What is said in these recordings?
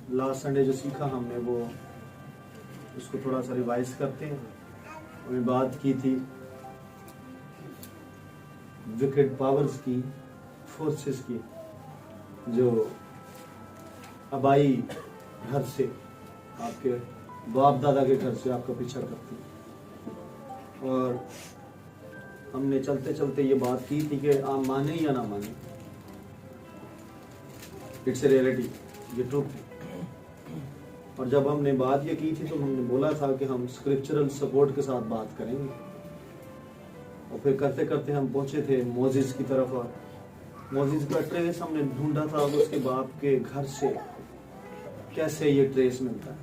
Last Sunday जो सीखा हमने वो उसको थोड़ा सा रिवाइज करते हैं। हमने बात की थी विकेड पावर्स की, फोर्सेस की, जो आबाई घर से, आपके बाप दादा के घर से आपका पीछा करती है। और हमने चलते चलते ये बात की थी कि आप माने या ना माने, इट्स ए रियलिटी, ये ट्रूथ है। और जब हमने बात ये की थी तो हमने बोला था कि हम स्क्रिप्चरल सपोर्ट के साथ बात करेंगे। और फिर करते करते हम पहुंचे थे मोजिस की तरफ, और मोजिस का ट्रेस हमने ढूंढा था उसके बाप के घर से कैसे ये ट्रेस मिलता है।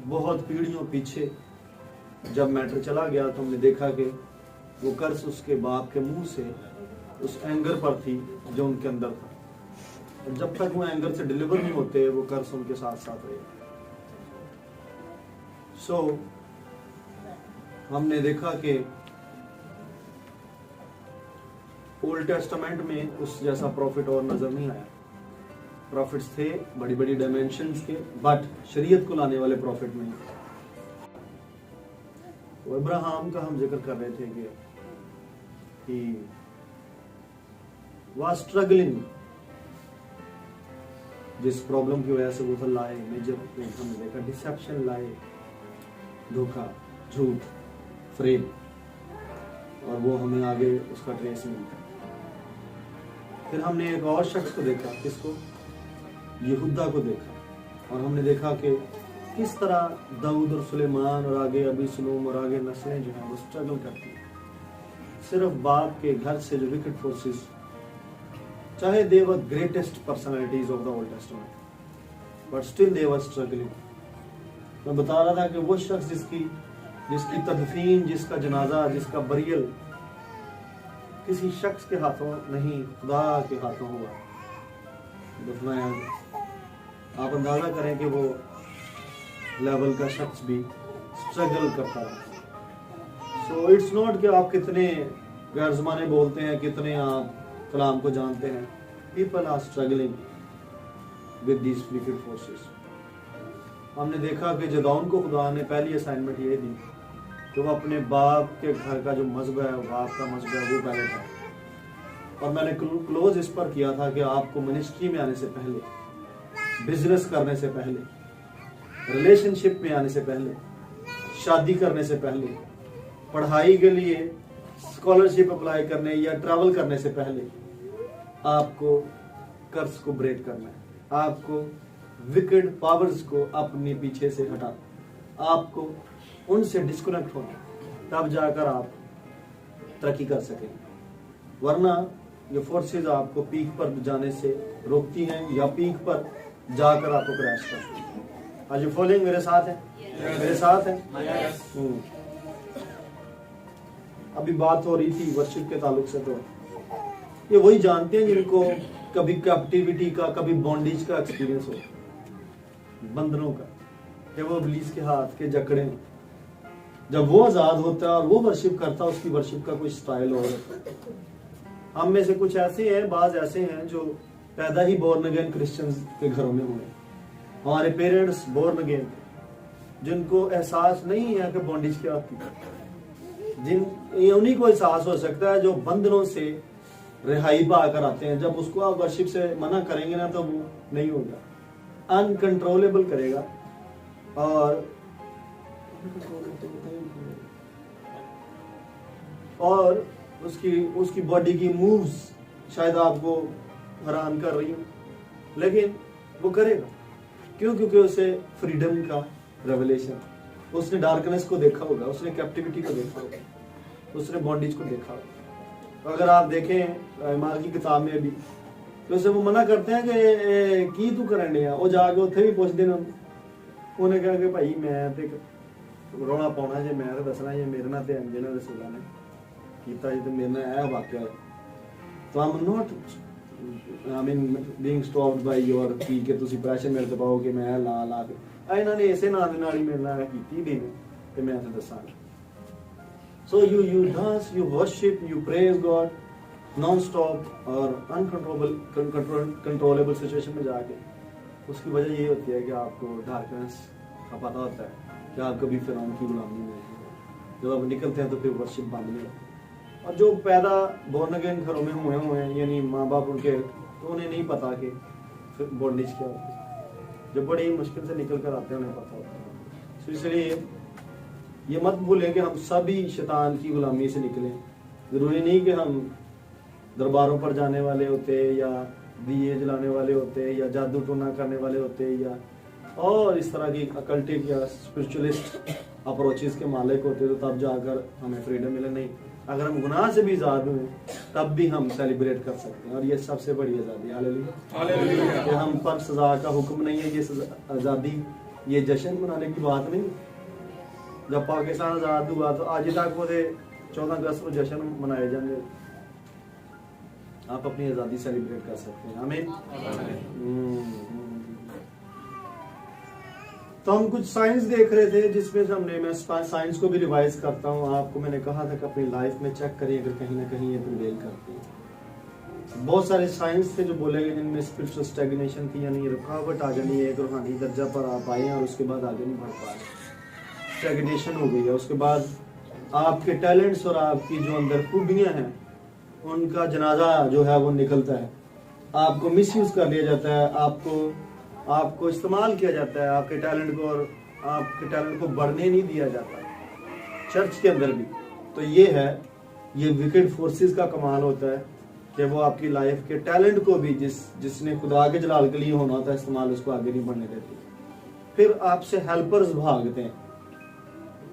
बहुत पीढ़ियों पीछे जब मैटर चला गया तो हमने देखा कि वो कर्ज उसके बाप के मुंह से उस एंगर पर थी जो उनके अंदर था, और जब तक वो एंगर से डिलीवर नहीं होते वो कर्ज उनके साथ साथ रहे। सो हमने देखा कि ओल्ड टेस्टामेंट में उस जैसा प्रॉफिट और नजर नहीं आया। प्रॉफिट्स थे बड़ी बड़ी डायमेंशंस के, बट शरीयत को लाने वाले प्रॉफिट नहीं। तो अब्राहम का हम जिक्र कर रहे थे कि was struggling, जिस प्रॉब्लम की वजह से वो था लाए, मेजर हमने देखा डिसेप्शन, लाए, धोखा, झूठ, फ्रेम, और वो हमें आगे उसका ट्रेस मिलता है। फिर हमने एक और शख्स को देखा, किसको? यहूदा को देखा, और हमने देखा कि किस तरह दाऊद और सुलेमान और आगे अबीसलोम और आगे नस्लें जो हैं वो स्ट्रगल करती हैं सिर्फ बाप के घर से। जो विकेट फोर्सेस, चाहे they were greatest personalities of the old testament, but still they were struggling. मैं बता रहा था कि वो शख्स जिसकी तदफीन, जिसका जनाजा, जिसका बरियल किसी शख्स के हाथों नहीं, खुदा के हाथों हुआ, दफनाया। आप अंदाजा करें कि वो लेवल का शख्स भी स्ट्रगल करता है। सो इट्स नॉट कि आप कितने गैर ज़माने बोलते हैं, कितने आप कलाम को जानते हैं। People are struggling with these wicked forces. हमने देखा कि जदाउन को खुदा ने पहली असाइनमेंट ये दी कि वो अपने बाप के घर का जो मजहब है, बाप का मजहब है, वो पहले था। और मैंने क्लोज इस पर किया था कि आपको मिनिस्ट्री में आने से पहले, बिजनेस करने से पहले, रिलेशनशिप में आने से पहले, शादी करने से पहले, पढ़ाई के लिए स्कॉलरशिप अप्लाई करने या ट्रैवल करने से पहले आपको कर्ज को ब्रेक करना है। आपको विकेड पावर्स को अपने पीछे से हटाना, आपको उनसे डिस्कनेक्ट होना, तब जाकर आप तरक्की कर सकेंगे। वरना ये फोर्सेस आपको पीक पर जाने से रोकती हैं या पीक पर जाकर आपको क्रैश करती हैं। आज ये फॉलोइंग मेरे साथ है, मेरे साथ है। अभी बात हो रही थी वर्शिप के ताल्लुक से, तो ये वही जानते हैं जिनको कभी कैप्टिविटी का, कभी बॉन्डेज का एक्सपीरियंस हो, बंधनों का, कि वो इब्लीस के हाथ के जकड़े। जब वो आजाद होता है और वो वर्शिप करता है, उसकी वर्शिप का कोई स्टाइल और होता है। हम में से कुछ ऐसे हैं, बाज ऐसे हैं जो पैदा ही बोर्न अगेन क्रिश्चियंस के घरों में हुए। हमारे पेरेंट्स बोर्न अगेन, जिनको एहसास नहीं है कि बॉन्डेज क्या होती है। उन्हीं को एहसास हो सकता है जो बंधनों से रिहाई पाकर आते हैं। जब उसको आप वर्शिप से मना करेंगे ना तो वो नहीं होगा, अनकंट्रोलेबल करेगा। और उसकी बॉडी की मूव्स शायद आपको हैरान कर रही हो, लेकिन वो करेगा। क्यों? क्योंकि उसे फ्रीडम का रेवलेशन, उसने डार्कनेस को देखा होगा, उसने कैप्टिविटी को देखा होगा, उसने बॉन्डेज को देखा होगा। अगर आप देखें ईमान की किताब में भी, तो उसे वो मना करते हैं कि की तू करने वो जाके उत्थे भी पूछते हैं। उन्हें कहा कि भाई मैं ते रोना पाना जे, मैं तो दसना जे मेरे नाल ते जिन्हां रसूलां ने कीता जे, ते मेरे नाल यह वाकया है। तो I am not being stopped by your कि तुसीं प्रैशर मेरे ते पाओ कि मैं ला के इन्हां ने इसे नाल दे नाल ही मेरे नाल कीती भी ने, ते मैं ते दसांगा। So you dance, you worship, you praise God non-stop और uncontrollable controllable situation में जाके उसकी वजह ये होती है कि आपको डार्कनेस का पता होता है कि आप कभी फिरौन की गुलामी में हैं। जब आप निकलते हैं तो फिर वर्शिप बंद नहीं होती। और जो पैदा बोर्न अगेन घरों में हुए हैं, यानी माँ बाप उनके, तो उन्हें नहीं पता कि बॉन्डेज क्या होती है। जब बड़ी मुश्किल से निकल कर आते हैं उन्हें पता होता है। तो इसलिए ये मत भूलें कि हम सभी शैतान की गुलामी से निकलें। जरूरी नहीं कि हम दरबारों पर जाने वाले होते या दिए जलाने वाले होते या जादू टोना करने वाले होते या और इस तरह की अकल्टिक या स्पिरिचुअलिस्ट अप्रोचेस के मालिक होते तो तब जाकर हमें फ्रीडम मिले। नहीं, अगर हम गुनाह से भी आजाद हुए तब भी हम सेलिब्रेट कर सकते हैं, और ये सबसे बड़ी आज़ादी। हालेलुया। कि हम पर सजा का हुक्म नहीं है, ये आज़ादी, ये जश्न मनाने की बात नहीं। जब पाकिस्तान आज़ाद हुआ तो आज तक वो 14 अगस्त को जश्न मनाए जाएंगे। आप अपनी आज़ादी सेलिब्रेट कर सकते हैं। आमीन। तो हम कुछ साइंस देख रहे थे जिसमें से मैं साइंस को भी रिवाइज करता हूँ। आपको मैंने कहा था कि अपनी लाइफ में चेक करिए अगर कहीं ना कहीं ये प्रिवेल करती है। बहुत सारे साइंस थे जो बोले गए जिनमें स्पिरिचुअल स्टैग्नेशन थी, यानी रुकावट आ जानी है, एक रूहानी दर्जा पर आप आए और उसके बाद आगे नहीं बढ़ पा रहे, स्टैग्नेशन हो गई है। उसके बाद आपके टैलेंट्स और आपकी जो अंदर खूबियाँ हैं उनका जनाजा जो है वो निकलता है, आपको मिसयूज कर लिया जाता है, आपको इस्तेमाल किया जाता है, आपके टैलेंट को, और आपके टैलेंट को बढ़ने नहीं दिया जाता चर्च के अंदर भी। तो ये विकेड फोर्सेस का कमाल होता है कि वो आपकी लाइफ के टैलेंट को भी जिसने खुदा के जलाल के लिए होना होता है इस्तेमाल, उसको आगे नहीं बढ़ने देती। फिर आपसे हेल्पर्स भागते हैं,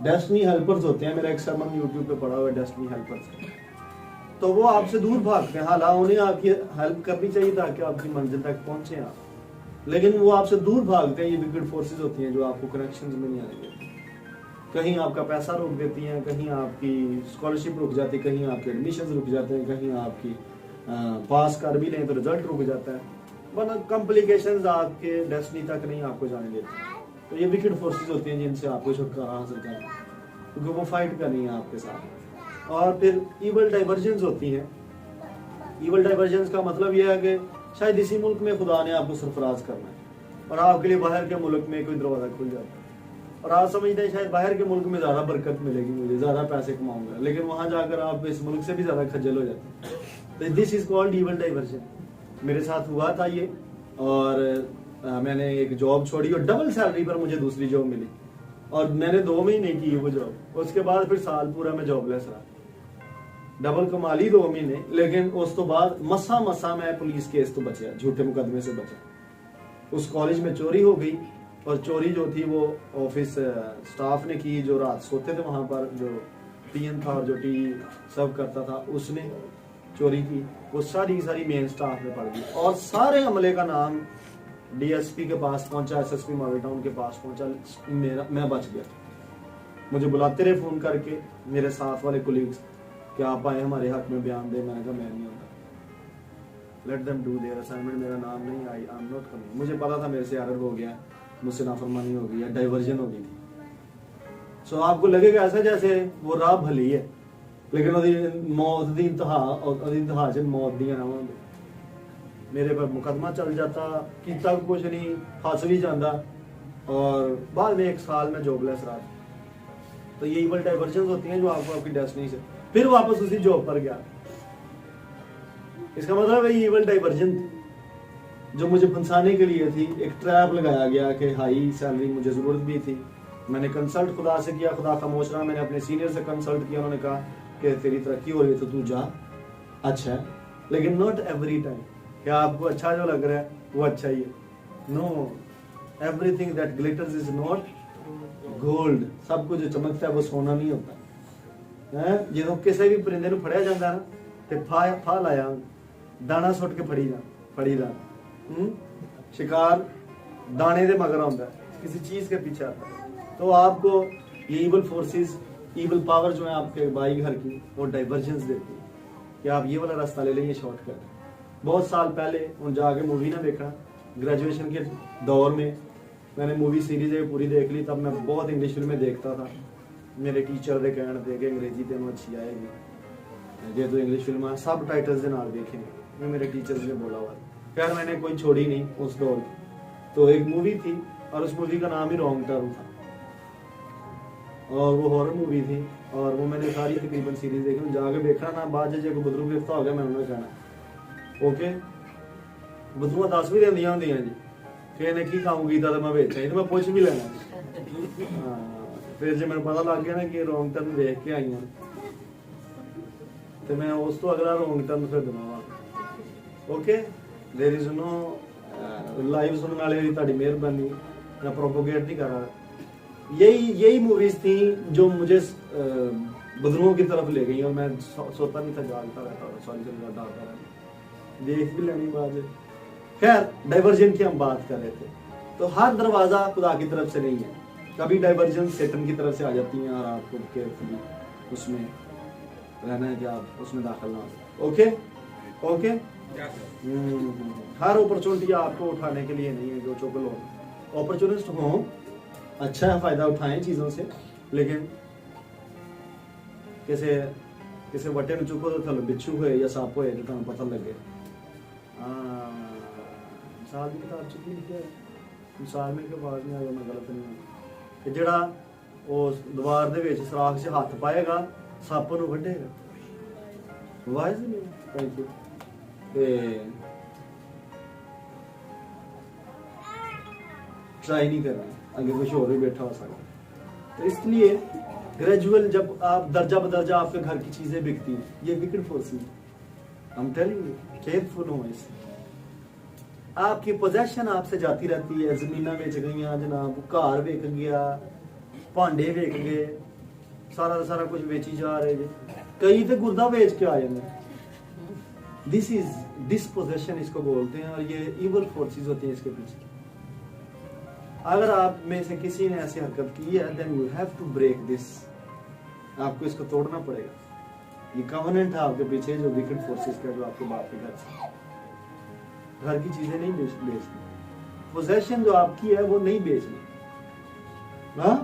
डेस्टिनी हेल्पर्स होते हैं। मेरा एक सरमन यूट्यूब पे पड़ा हुआ है डेस्टिनी हेल्पर्स, तो वो आपसे दूर भागते हैं। हालांकि उन्हें आपकी हेल्प करनी चाहिए ताकि आपकी मंजिल तक पहुंचे आप, लेकिन वो आपसे दूर भागते हैं। ये विकेड फोर्सेस होती हैं जो आपको कनेक्शंस में नहीं आने देती। कहीं आपका पैसा रोक देती हैं, कहीं आपकी स्कॉलरशिप रुक जाती है, कहीं आपके एडमिशन रुक जाते हैं, कहीं आपकी पास कर भी लें तो रिजल्ट रुक जाता है, वरना कॉम्प्लिकेशंस आपके डेस्टिनी तक नहीं आपको जाने देती। तो ये विकेड फोर्सेस होती हैं जिनसे आपको छुटकारा हासिल करना है, क्योंकि वो फाइट करनी है आपके साथ। और फिर ईवल डाइवर्जन्स होती हैं। ईवल डाइवर्जन्स का मतलब यह है कि शायद इसी मुल्क में खुदा ने आपको सरफराज करना है और आपके लिए बाहर के मुल्क में कोई दरवाजा खुल जाता है, और आप समझते हैं शायद बाहर के मुल्क में ज्यादा बरकत मिलेगी, मुझे ज्यादा पैसे कमाऊंगा, लेकिन वहां जाकर आप इस मुल्क से भी ज्यादा खज्जल हो जाते हैं। तो this is called evil diversion. मेरे साथ हुआ था ये, और मैंने एक जॉब छोड़ी और डबल सैलरी पर मुझे दूसरी जॉब मिली, और मैंने 2 महीने की वो जॉब, उसके बाद फिर साल पूरा मैं जॉबलेस रहा। डबल कमा ली 2 महीने, लेकिन उस तो बाद मसा मैं पुलिस केस तो बचा, झूठे मुकदमे से बचा। उस कॉलेज में चोरी हो गई, और चोरी जो थी वो ऑफिस स्टाफ ने की, जो रात सोते थे वहां पर, जो पीएन था और जो टी सर्व करता था उसने चोरी की। वो सारी मेन स्टाफ में पड़ गई, और सारे अमले का नाम डीएसपी के पास पहुंचा, एसएसपी मॉडल टाउन के पास पहुंचा। मैं बच गया। मुझे बुलाते रहे फोन करके मेरे साथ वाले कोलीग्स कि आप आए हमारे हक में बयान दे। मैंने कहा मैं नहीं होता, let them do their assignment, मेरा नाम नहीं, आई एम नॉट कमिंग। मुझे पता था मेरे से एरर हो गया, मुझसे नाफरमानी हो गई है, डाइवर्जन हो गई थी। सो आपको लगेगा ऐसा जैसे वो राह भली है, लेकिन मौत दी इंतहा च मौत दी ना होंगे। मेरे पर मुकदमा चल जाता, किता कुछ नहीं, फंस भी जाता, और बाद में 1 साल में जॉबलेस रहा। तो ये ईवल डाइवर्जन होती हैं जो आपको आपकी डेस्टिनी से फिर वापस उसी जॉब पर गया। इसका मतलब है ये ईवल डाइवर्जन जो मुझे फंसाने के लिए थी। एक ट्रैप लगाया गया कि हाई सैलरी मुझे जरूरत भी थी। मैंने कंसल्ट खुदा से किया, खुदा खामोश रहा। मैंने अपने सीनियर से कंसल्ट किया, उन्होंने कहा कि तेरी तरक्की हो रही है तो तू जा, अच्छा है, लेकिन नॉट एवरी टाइम। क्या आपको अच्छा जो लग रहा है वो अच्छा ही है? No, everything that glitters is not gold. सब कुछ जो चमकता है वो सोना नहीं होता है। जो किसी भी परिंदे ਨੂੰ ਫੜਿਆ ਜਾਂਦਾ ਨਾ ਤੇ ਫਾ ਲਾਇਆ ਦਾਣਾ ਸੁੱਟ ਕੇ ਫੜੀ ਦਾ शिकार दाने दे मगर आता है, किसी चीज के पीछे आता है। तो आपको ये ईवल फोर्सेस, ईवल पावर जो है आपके बाई घर की, वो डाइवर्जेंस देती है कि आप ये वाला रास्ता ले लें, ये शॉर्टकट। बहुत साल पहले उन जाके मूवी ना देखा, ग्रेजुएशन के दौर में मैंने मूवी सीरीज पूरी देख ली। तब मैं बहुत इंग्लिश फिल्में देखता था। मेरे टीचर ने कहने थे कि अंग्रेजी तेन अच्छी आएगी जे तू इंग्लिश फिल्म सब टाइटल्स के नाल देखेंगे, मेरे टीचर्स ने बोला हुआ। खैर मैंने कोई छोड़ी नहीं उस दौर की, तो एक मूवी थी और उस मूवी का नाम ही रॉन्ग टर्न था, और वो हॉरर मूवी थी, और वो मैंने सारी तकरीबन सीरीज देखी। जाके देखना ना बाद जो बदरू गिरफ्तार हो गया मैं उन्होंने कहना ओके बदरुआ 10 भी देंदियां होंदियां जी कि ने की काम कीता तो मैं बेचा तो मैं पुछ भी लेना। हाँ फिर जो मैंने पता लग गया ना कि रॉन्ग टर्न देख के आई हैं तो मैं उस तो अगला रॉन्ग टर्न फिर दवांगा। Okay there is no live सुनने वाले की ताड़ी मेहरबानी, मैं प्रोपोगेट नहीं कर रहा। यही मूवीज थी जो मुझे बदरुओं की तरफ ले गई और मैं सोता नहीं था, जागता रहता था, सॉरी डालता रहता, देख भी लेनी बात। खैर डाइवर्जन की हम बात कर रहे थे, तो हर दरवाजा खुदा की तरफ से नहीं है, कभी डाइवर्जन शैतान की तरफ से आ जाती है और आपको केयरफुली उसमें रहना है कि आप उसमें दाखिल ना हो। ओके ओके हर अपॉर्चुनिटी आपको उठाने के लिए नहीं है, जो चोकल हो अपॉर्चुनिस्ट हो अच्छा है, फायदा उठाएं चीजों से, लेकिन किसे वटे में चुको तो थलो बिच्छू हुए या सांप हुए तो तुम्हें पता लगे। मिसाल की किताब चुकी लिखी है, मिसाल में के बाद में अगर मैं गलत नहीं हूँ कि जड़ा उस दीवार दे विच सराख च हाथ पाएगा सप नूं वढेगा। वाइज नहीं थैंक यू। ट्राई नहीं करना, आगे कुछ और भी बैठा हो सकता। तो इसलिए ग्रेजुअल जब आप दर्जा बदर्जा आपके घर की चीजें बिकती हैं, ये wicket forces I am telling you, careful हो इससे। आपकी पोजेशन आपसे जाती रहती है, जमीना बेच गई जनाब, घर वेच गया, भांडे वेच गए, सारा कुछ बेची जा रहे हैं, कई तो गुर्दा बेच के आ जाए। दिस इज डिस्पोजेशन इसको बोलते हैं, और ये इवल फोर्सेस होती हैं इसके पीछे। अगर आप में से किसी ने ऐसी हरकत की है then you have to break this, आपको इसको तोड़ना पड़ेगा। ये कवनेंट है आपके पीछे जो विकेट फोर्सेस का, जो आपके बाप के घर की चीजें नहीं बेचनी, पोजेशन जो आपकी है वो नहीं बेचनी। हाँ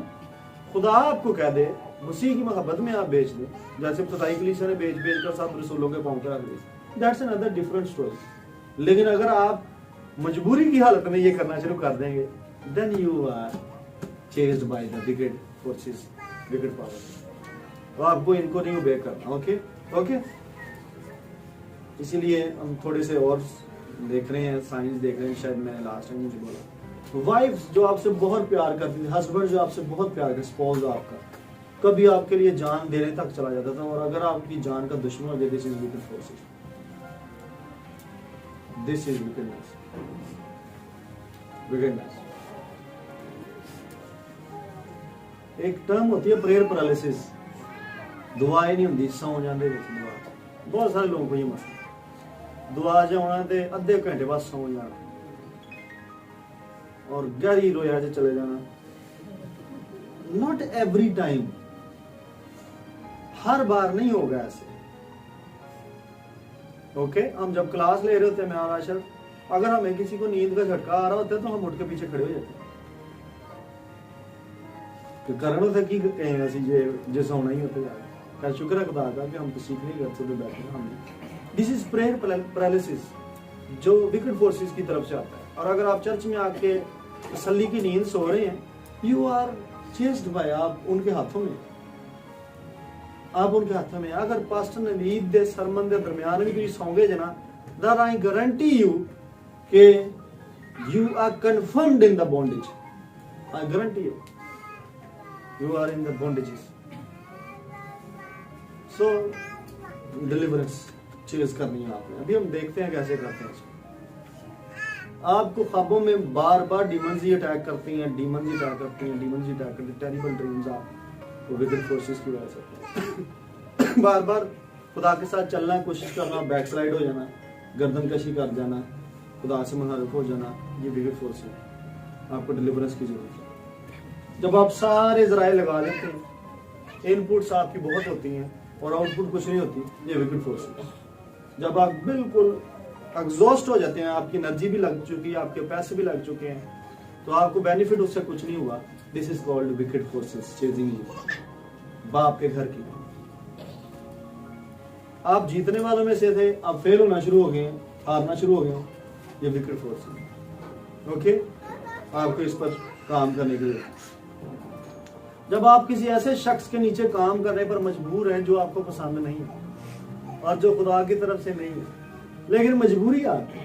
खुदा आपको कह दे उसी की मोहब्बत में आप बेच दे, जैसे खुदाई कलीसिया ने बेच कर सब रसूलों के पांव पे रख दी, दैट्स अनदर डिफरेंट स्टोरी। लेकिन अगर आप मजबूरी की हालत में ये करना शुरू कर देंगे then you are chased by the wicked forces, wicked powers। तो आपको इनको नहीं obey करना। ओके ओके इसीलिए हम थोड़े से और देख रहे हैं, साइंस देख रहे हैं। शायद मैंने लास्ट टाइम मुझे बोला वाइफ जो आपसे बहुत प्यार करती थी, हस्बैंड जो आपसे बहुत प्यार करता, स्पाउस आपका कभी आपके लिए जान देने तक चला जाता था, और अगर आपकी जान का दुश्मन हो जाए, this is wicked forces, this is wickedness, wickedness. एक टर्म होती है प्रेयर पैरालिसिस, दुआ ही नहीं होती, सौ जाते दुआ। बहुत सारे लोगों को ये मसला, दुआ जो होना ते अद्धे घंटे बाद सौ जाना और गहरी रोया से चले जाना। नॉट एवरी टाइम, हर बार नहीं होगा ऐसे। ओके हम जब क्लास ले रहे होते हैं, मैं और आशर, अगर हमें किसी को नींद का झटका आ रहा होता है तो हम उठ के पीछे खड़े हो जाते हैं, करना था कि कहें ऐसी जे सोना ही होते जा रहा है। शुक्र है खुदा का कि हम तो सीख नहीं करते तो बैठे हमने। दिस इज प्रेयर पैरालिसिस जो विकेड फोर्सेस की तरफ से आता है। और अगर आप चर्च में आके तसल्ली की नींद सो रहे हैं, यू आर चेस्ड बाय, आप उनके हाथों में, आप उनके हाथों में। अगर पास्टर ने नींद दे सरमन के दरमियान भी तुम सौंगे जना, दैट आई गारंटी यू के you are confirmed in the bondage, I guarantee you you are in the bondages। so deliverance चेज करनी है आपने। अभी हम देखते हैं कैसे करते हैं इसको। आपको ख्वाबों में बार बार डीमंस ही अटैक करती हैं, डीमंस ही अटैक करती हैं, डीमंस ही अटैक करती हैं, टेरिबल ड्रीम्स आप वो विकेड फोर्सेस की वजह से बार बार खुदा के साथ चलना कोशिश करना, बैक स्लाइड हो जाना, गर्दन कशी कर जाना, खुदा से मुनहरफ हो जाना, ये विकेड फोर्स है। आपको डिलीवरेंस की जरूरत है। जब आप सारे जराए लगा लेते हैं, इनपुट्स आपकी बहुत होती हैं और आउटपुट कुछ नहीं होती, ये विकेड फोर्स है। जब आप बिल्कुल एग्जॉस्ट हो जाते हैं, आपकी एनर्जी भी लग चुकी है, आपके पैसे भी लग चुके हैं, तो आपको बेनिफिट उससे कुछ नहीं हुआ, this is called wicked forces chasing you. बाप के घर की आप जीतने वालों में से थे, आप फेल होना शुरू हो गए, हारना शुरू हो गए, ये विकेड फोर्स है। ओके आपको इस पर काम करने के लिए। जब आप किसी ऐसे शख्स के नीचे काम करने पर मजबूर हैं जो आपको पसंद नहीं है और जो खुदा की तरफ से नहीं है, लेकिन मजबूरी आपकी।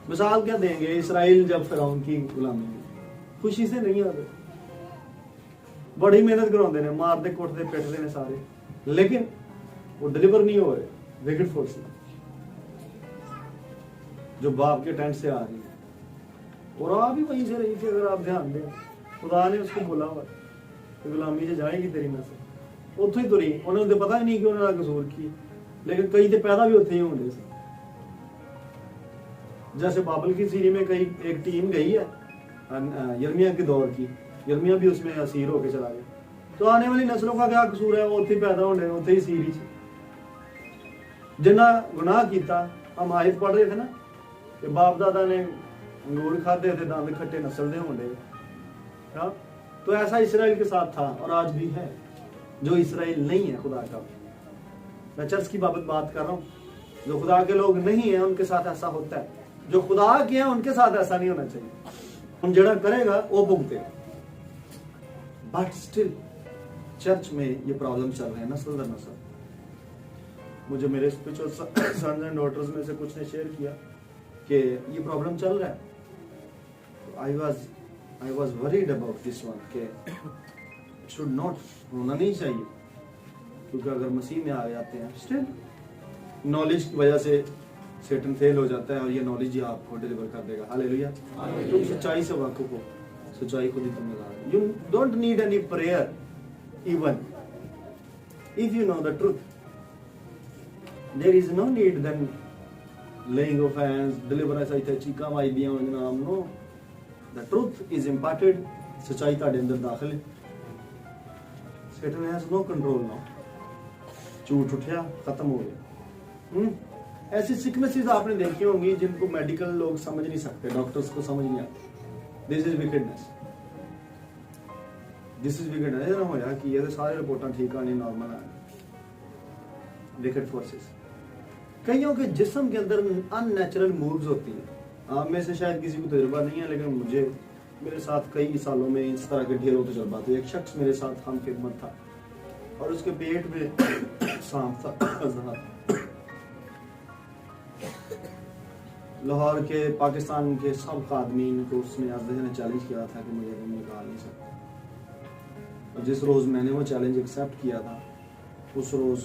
मिसाल क्या देंगे, इसराइल जब फिरौन की गुलामी में खुशी से नहीं आते, बड़ी मेहनत कराते हैं, मारते कुटते पिटते हैं सारे, लेकिन वो डिलीवर नहीं हो रहे। विकेट फोर्स जो बाप के टेंट से आ रही है और आ भी वहीं से रही थी। अगर आप ध्यान दें, खुदा ने उसको बोला हुआ कि गुलामी से जाएगी तेरी नस्ल, उतो ही तुरी। उन्हें तो पता ही नहीं कि उन्होंने कसूर की, लेकिन कई तो पैदा भी होते ही होंगे से। जैसे बाबल की सीरी में कई एक टीम गई है यर्मिया के दौर की, यर्मिया भी उसमें असीर होके चला गया, तो आने वाली नस्लों का क्या कसूर है, वो उत्थे पैदा होने उत्थे ही सीरी से जिन्ना गुनाह किया। हम आयत पढ़ रहे थे ना कि बाप दादा ने अंगूर खाते थे, दंद खट्टे नस्ल दे होंगे। तो ऐसा इसराइल के साथ था और आज भी है, जो इसराइल नहीं है खुदा का। मैं चर्च की बात कर रहा हूँ, जो खुदा के लोग नहीं है उनके साथ ऐसा होता है, जो खुदा के हैं उनके साथ ऐसा नहीं होना चाहिए। हम जड़ा करेगा वो भुगते, बट स्टिल चर्च में ये प्रॉब्लम चल रहे हैं नस्ल दर नस्ल। मुझे मेरे स्पिरिचुअल सन्स एंड डॉटर्स में से कुछ ने शेयर किया कि ये प्रॉब्लम चल रहा है। I was worried about this one के शुड नॉट होना नहीं चाहिए, क्योंकि अगर मसीह में आ जाते हैं स्टिल नॉलेज की वजह से सेटन फेल हो जाता है और ये नॉलेज ही आपको डिलीवर कर देगा। हालेलुया। तुम सच्चाई से वाकिफ हो, सच्चाई खुद ही तुम्हें ला रही है। You don't need any prayer even if you know the truth. There is no need then laying of hands, deliverance आइए चीका माई दिया नाम। No, the truth is imparted. सच्चाई ਤੁਹਾਡੇ अंदर दाखिल है। Satan has no control now. झूठ उठा खत्म हो गया। ऐसी सिकनेसेस आपने देखी होंगी जिनको मेडिकल लोग समझ नहीं सकते, डॉक्टर्स को समझ नहीं आती। This is wickedness, this is wickedness. ये ना होया कि ये सारे रिपोर्टां ठीक आनी नॉर्मल आ, विकेड फोर्सेस। कईयों के जिस्म के अंदर अननेचुरल मूव्स होती हैं। आप में से शायद किसी को तजुर्बा नहीं है, लेकिन मुझे मेरे साथ कई सालों में इस तरह के ढेरों तजुर्बा थे। एक शख्स मेरे साथ हम खिदमत था और उसके पेट में सांप था। लाहौर के पाकिस्तान के सब आदमीन को उसने अजदह ने चैलेंज किया था कि मुझे तुम निकाल नहीं सकते। और जिस रोज़ मैंने वो चैलेंज एक्सेप्ट किया था, उस रोज़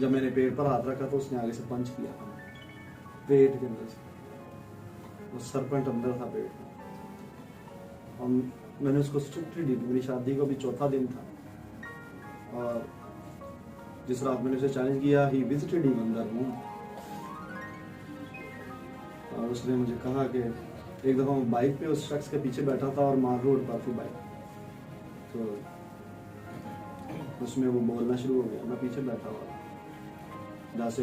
जब मैंने पेट पर हाथ रखा तो उसने आगे से पंच किया था पेट के अंदर से। वो सरपेंट अंदर था पेट में और मैंने उसको स्ट्रिक्टली डी। मेरी शादी को भी चौथा दिन था और जिस रात मैंने उसे चैलेंज किया, he visited even the room. और उसने मुझे कहा कि एक दफ़ा मैं बाइक पे उस शख्स के पीछे बैठा था और मार रोड पर थी बाइक, तो उसमें वो बोलना शुरू हो गया। मैं पीछे बैठा हुआ, जैसे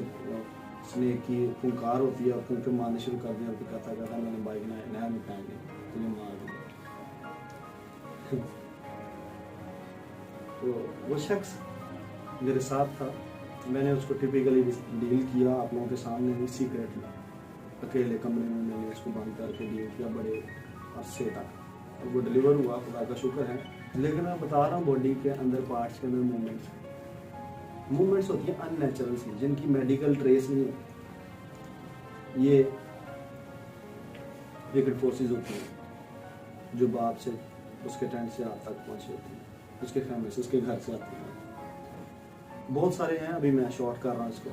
स्नेक की फुंकार होती है, फूंके मारने शुरू कर दिया। तो कहता मैंने बाइक नया में फेंक दी, तुझे मार दिया। तो वो शख्स मेरे साथ था, मैंने उसको टिपिकली डील किया आप लोगों के सामने ही, सीक्रेटली अकेले कमरे में मैंने उसको बंद करके डील किया बड़े अरसे तक। और वो डिलीवर हुआ, खुदा का शुक्र है। लेकिन मैं बता रहा हूँ बॉडी के अंदर पार्ट्स के अंदर मूवमेंट्स होती हैं अननेचुरल सी, जिनकी मेडिकल ट्रेस नहीं होती। ये विकेड फोर्सेस होती हैं जो बाप से उसके टेंट से आप तक पहुंची होती हैं, उसके फैमिली से, उसके घर से आती हैं। बहुत सारे हैं, अभी मैं शॉर्ट कर रहा हूँ इसको।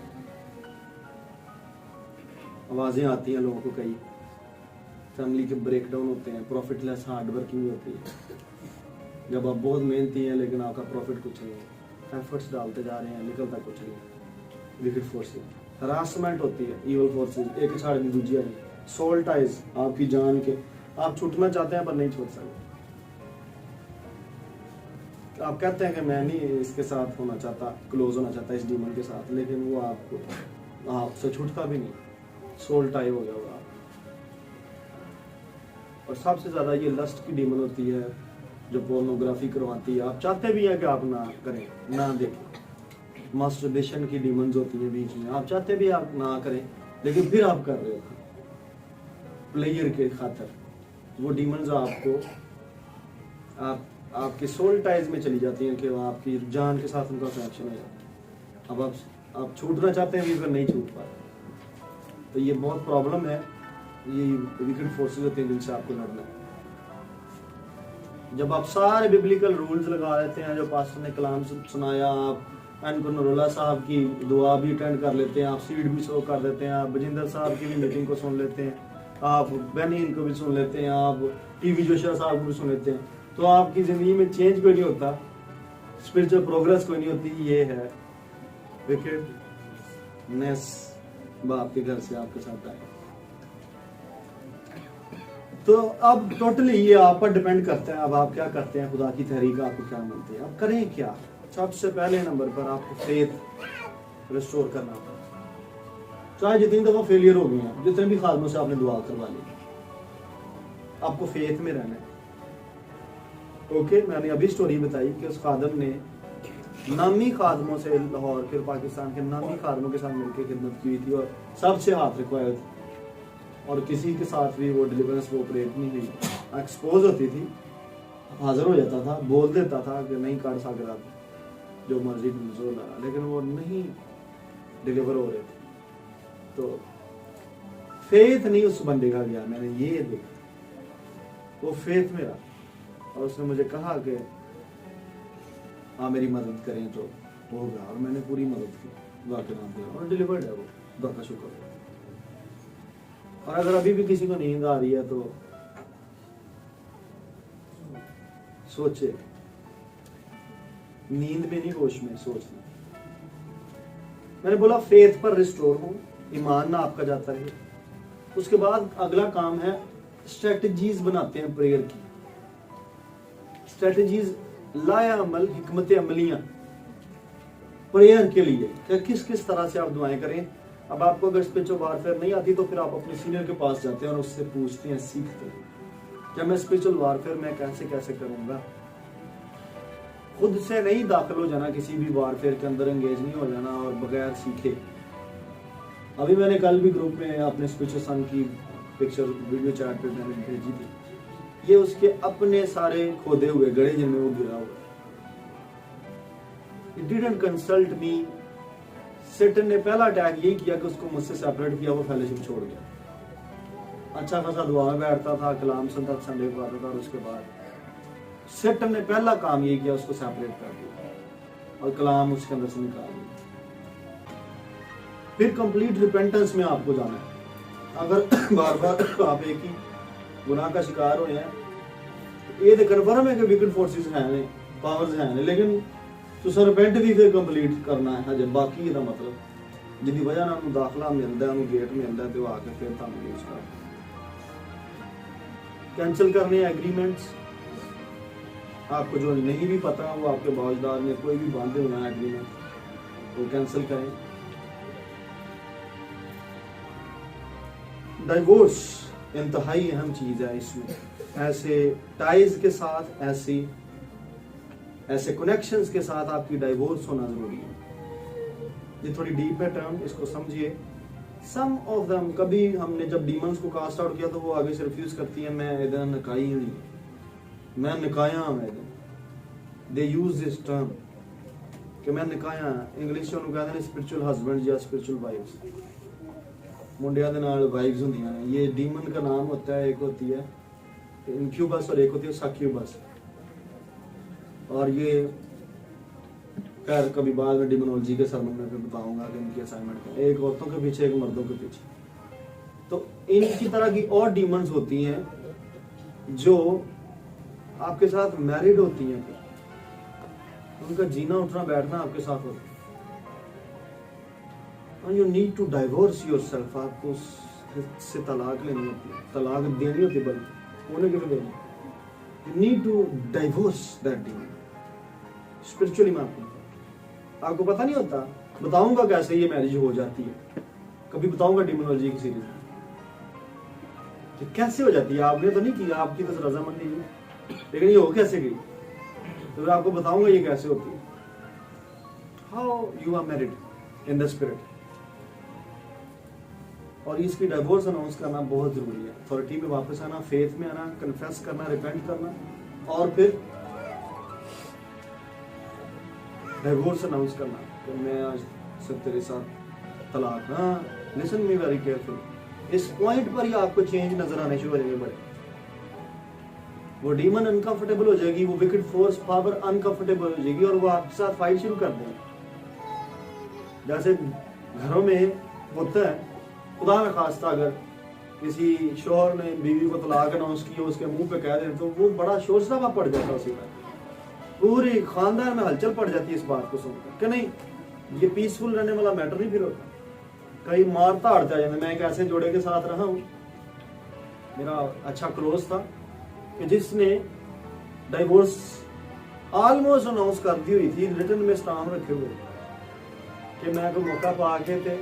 आवाज़ें आती हैं लोगों को, कई फैमिली के ब्रेकडाउन होते हैं, प्रॉफिटलेस हार्ड वर्किंग होती है। जब आप बहुत मेहनती हैं लेकिन आपका प्रॉफिट कुछ नहीं है, एफर्ट्स डालते जा रहे हैं, निकलता कुछ नहीं। विकेड फोर्सेस, हरासमेंट होती है, ईवल फोर्सेस, एक छाड़ की दूसरी आई, सोल टाइज, आपकी जान के आप छूटना चाहते हैं पर नहीं छूट सकते। आप कहते हैं कि मैं नहीं इसके साथ होना चाहता, क्लोज होना चाहता इस डीमन के साथ, लेकिन वो आपको आपसे छूटता भी नहीं, सोल टाई हो गया होगा। और सबसे ज्यादा ये लस्ट की डीमन होती है जो पोर्नोग्राफी करवाती है। आप चाहते भी हैं कि आप ना करें, ना देखें। मास्टरबेशन की डीमंस होती है बीच में, आप चाहते भी आप ना करें लेकिन फिर आप कर रहे हो प्लेयर के खातर। वो डीमंस आपको आपके सोल टाइज में चली जाती हैं कि आपकी जान के साथ उनका कनेक्शन हो जाता है। अब आप छूटना चाहते हैं फिर नहीं छूट पाते। तो ये बहुत प्रॉब्लम है, ये वीकेंड फोर्सेस होते हैं जिनसे आपको लड़ना है। जब आप सारे बिब्लिकल रूल्स लगा लेते हैं, जो पास्टर ने कलाम सुनाया, आप एन नरोला साहब की दुआ भी अटेंड कर लेते हैं, आप सीड भी शो कर देते हैं, आप बजिंदर साहब की भी मीटिंग को सुन लेते हैं, आप बेनिन को भी सुन लेते हैं, आप टीवी जोशा साहब को भी सुन लेते हैं, तो आपकी जिंदगी में चेंज कोई नहीं होता, स्पिरिचुअल प्रोग्रेस कोई नहीं होती। ये है विकेडनेस बाप के घर से आपके साथ आए। तो अब टोटली ये आप पर डिपेंड करता है, अब आप क्या करते हैं, खुदा की तहरीक आपको क्या मिलती है, आप करें क्या। सबसे पहले नंबर पर आपको फेथ रिस्टोर करना होगा। चाहे जितनी दफा फेलियर हो गई हैं, जितने भी खादमों से आपने दुआ करवा ली, आपको फेथ में रहना है। ओके, मैंने अभी स्टोरी बताई कि उस खादम ने नामी खादमों से, लाहौर फिर पाकिस्तान के नामी खादमों के साथ मिलकर खिदमत की थी और सबसे हाथ रखवाए थे, और किसी के साथ भी वो डिलीवरेंस वो ऑपरेट नहीं हुई। एक्सपोज होती थी, हाजिर हो जाता था, बोल देता था कि नहीं कर सकता जो मर्जी लगा, लेकिन वो नहीं डिलीवर हो रहे थे। तो फेथ नहीं उस बंदे का गया, मैंने ये देखा, वो फेथ मेरा, और उसने मुझे कहा कि हाँ मेरी मदद करें तो होगा, और मैंने पूरी मदद की वाकई नाम दिया और डिलीवर्ड है वो, खुदा का शुक्र है। और अगर अभी भी किसी को नींद आ रही है तो सोचे, नींद में नहीं होश में सोचना। मैंने बोला फेथ पर रिस्टोर हूं, ईमान ना आपका जाता है। उसके बाद अगला काम है स्ट्रेटजीज बनाते हैं प्रेयर की, स्ट्रेटजीज लाया अमल, हिकमत अमलियां प्रेयर के लिए, क्या किस किस तरह से आप दुआएं करें। अब आपको अगर स्पिरिचुअल वारफेयर नहीं आती तो फिर आप अपने सीनियर के पास जाते हैं और उससे पूछते हैं, सीखते हैं, क्या मैं स्पिरिचुअल वारफेयर में कैसे कैसे करूंगा। खुद से नहीं दाखिल हो जाना किसी भी वारफेयर के अंदर, एंगेज नहीं हो जाना और बगैर सीखे। अभी मैंने कल भी ग्रुप में अपने स्पिरिचुअल सन की पिक्चर वीडियो चैट पे मैंने भेजी थी, ये उसके अपने सारे खोदे हुए गड़े जिनमें वो गिरा हुआ। It didn't consult me। सेटन ने पहला अटैक यही किया कि उसको मुझसे सेपरेट किया, वो फेलोशिप छोड़ गया। अच्छा खासा दुआ में बैठता था, कलाम सुनता था, संडे को आता था, और उसके बाद सेटन ने पहला काम यही किया, उसको सेपरेट कर दिया और कलाम उसके अंदर से निकाल दिया। फिर कंप्लीट रिपेंटेंस में आपको जाना है। अगर बार बार आप एक ही गुनाह का शिकार हो हैं, ये तो कन्फर्म है कि विकेड फोर्सेस हैं, पावर्स हैं, लेकिन तुसा रिपेंट भी फिर कंप्लीट करना है हजे बाकी दा मतलब जिदी वजह नाल दाखला मिलदा है, गेट मिलदा है, तो आके फिर तुहानू यूज कर कैंसिल करने एग्रीमेंट्स। आपको जो नहीं भी पता, वो आपके बावजदार में कोई भी बांधे हुए एग्रीमेंट, वो कैंसिल करें। डाइवोर्स इंतहाई अहम चीज है इसमें। ऐसे टाइज के साथ, ऐसे कनेक्शंस के साथ आपकी डाइवोर्स होना जरूरी है। ये थोड़ी डीप है टर्म, इसको समझिए। सम ऑफ देम, कभी हमने जब डीमंस को कास्ट आउट किया तो वो आगे से रिफ्यूज करती है, मैं इधर नकाई हुई, मैं निकाया हूं इधर। दे यूज दिस टर्म कि मैं निकाया। इंग्लिश में कहते हैं स्पिरिचुअल हस्बैंड या स्पिरिचुअल वाइफ्स, मुंडिया दे नाल वाइफ्स होंदियां ने। ये डीमन का नाम होता है, एक होती है इनक्यूबस और एक होती है सक्यूबस। और ये खैर कभी बाद में डिमोनोलॉजी के सरमन में फिर बताऊंगा कि इनकी असाइनमेंट क्या है, एक औरतों के पीछे एक मर्दों के पीछे। तो इनकी तरह की और डीमंस होती हैं जो आपके साथ मैरिड होती हैं, फिर उनका जीना उठना बैठना आपके साथ होता है। You need to divorce yourself. आपको उससे तलाक लेनी होती है, तलाक देनी होती है, बल्कि उन्हें क्यों देनी। You need to divorce that demon spiritually. मैं आपको पता नहीं होता, बताऊंगा कैसे ये मैरिज हो जाती है, कभी बताऊंगा डिमोनोलॉजी की सीरीज में कि कैसे हो जाती है। आपने तो नहीं किया, आपकी तो रजामंदी है, लेकिन ये हो कैसे गई, तो मैं आपको बताऊंगा ये कैसे होती है। How you are married in the spirit. और इसकी डाइवोर्स अनाउंस करना बहुत जरूरी है। अथॉरिटी में वापस आना, फेथ में आना, कन्फेस करना, रिपेंट करना और फिर डाइवोर्स अनाउंस करना कि मैं आज से तेरे साथ तलाक। हाँ, लिसन मी वेरी केयरफुल। इस पॉइंट पर ही आपको चेंज नजर आने शुरू हो जाएंगे बड़े। वो डीमन अनकंफर्टेबल हो जाएगी, वो विकेट फोर्स पावर अनकंफर्टेबल हो जाएगी और वो आपके साथ फाइट शुरू कर देंगे। जैसे घरों में होता है, खुदा न खास्ता अगर किसी शोहर ने बीवी को तलाक अनाउंस की, उसके मुंह पे कह दे तो वो बड़ा शोर शराबा पड़ जाता है। उसी पर पूरी खानदान में हलचल पड़ जाती है इस बात को सुनकर कि नहीं, ये पीसफुल रहने वाला मैटर नहीं फिर होता। कई मारता हड़ता जाता। मैं एक ऐसे जोड़े के साथ रहा हूँ, मेरा अच्छा क्लोज था, कि जिसने डाइवोर्स ऑलमोस्ट अनाउंस कर दी हुई थी, रिटर्न में स्टाम्प रखे हुए कि मैं कोई मौका पा के थे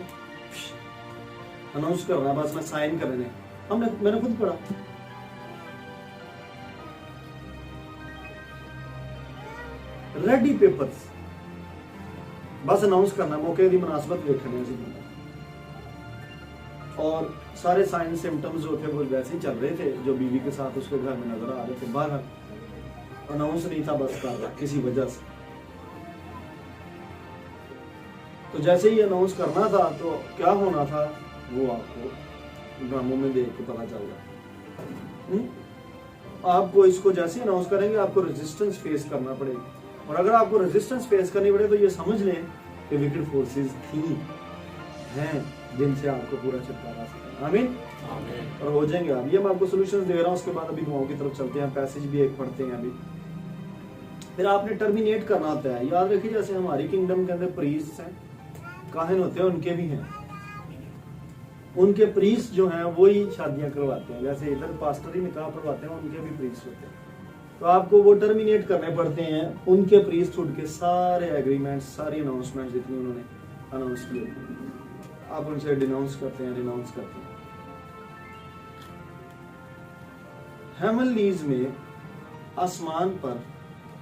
अनाउंस करना, बस मैं साइन करने। मैंने खुद पढ़ा, रेडी पेपर्स, बस अनाउंस करना, मौके की मुनासबत देखने से। और सारे साइन सिम्टम्स जो थे वो वैसे ही चल रहे थे जो बीवी के साथ उसके घर में नजर आ रहे थे। बाहर अनाउंस नहीं था बस कर रहा किसी वजह से। तो जैसे ही अनाउंस करना था तो क्या होना था वो आपको ड्रामों में देख के पता चल रहा। आपको इसको जैसे अनाउंस करेंगे आपको रेजिस्टेंस फेस करना पड़ेगा, और अगर आपको रेजिस्टेंस फेस करनी पड़े तो ये समझ लें कि विकेट फोर्सेस थी हैं जिनसे आपको पूरा छुटकारा सकता है। आमीन, और हो जाएंगे आप। ये मैं आपको सॉल्यूशंस दे रहा हूँ, उसके बाद अभी दुआओं की तरफ चलते हैं। पैसेज भी एक पढ़ते हैं अभी। फिर आपने टर्मिनेट करना होता है। याद रखिए, जैसे हमारी किंगडम के अंदर प्रीस्ट हैं, काहिन होते हैं, उनके भी हैं। उनके प्रीस्ट जो हैं वो ही शादियां करवाते हैं। जैसे इधर पास्टर ही निकाह पढ़वाते हैं, उनके भी प्रीस्ट होते हैं। तो आपको वो टर्मिनेट करने पड़ते हैं उनके प्रीस्टहुड के सारे एग्रीमेंट, सारी अनाउंसमेंट जितनी उन्होंने अनाउंस किए, आप उनसे डिनाउंस करते हैं, रिनाउंस करते हैं। हेमनलीज में आसमान पर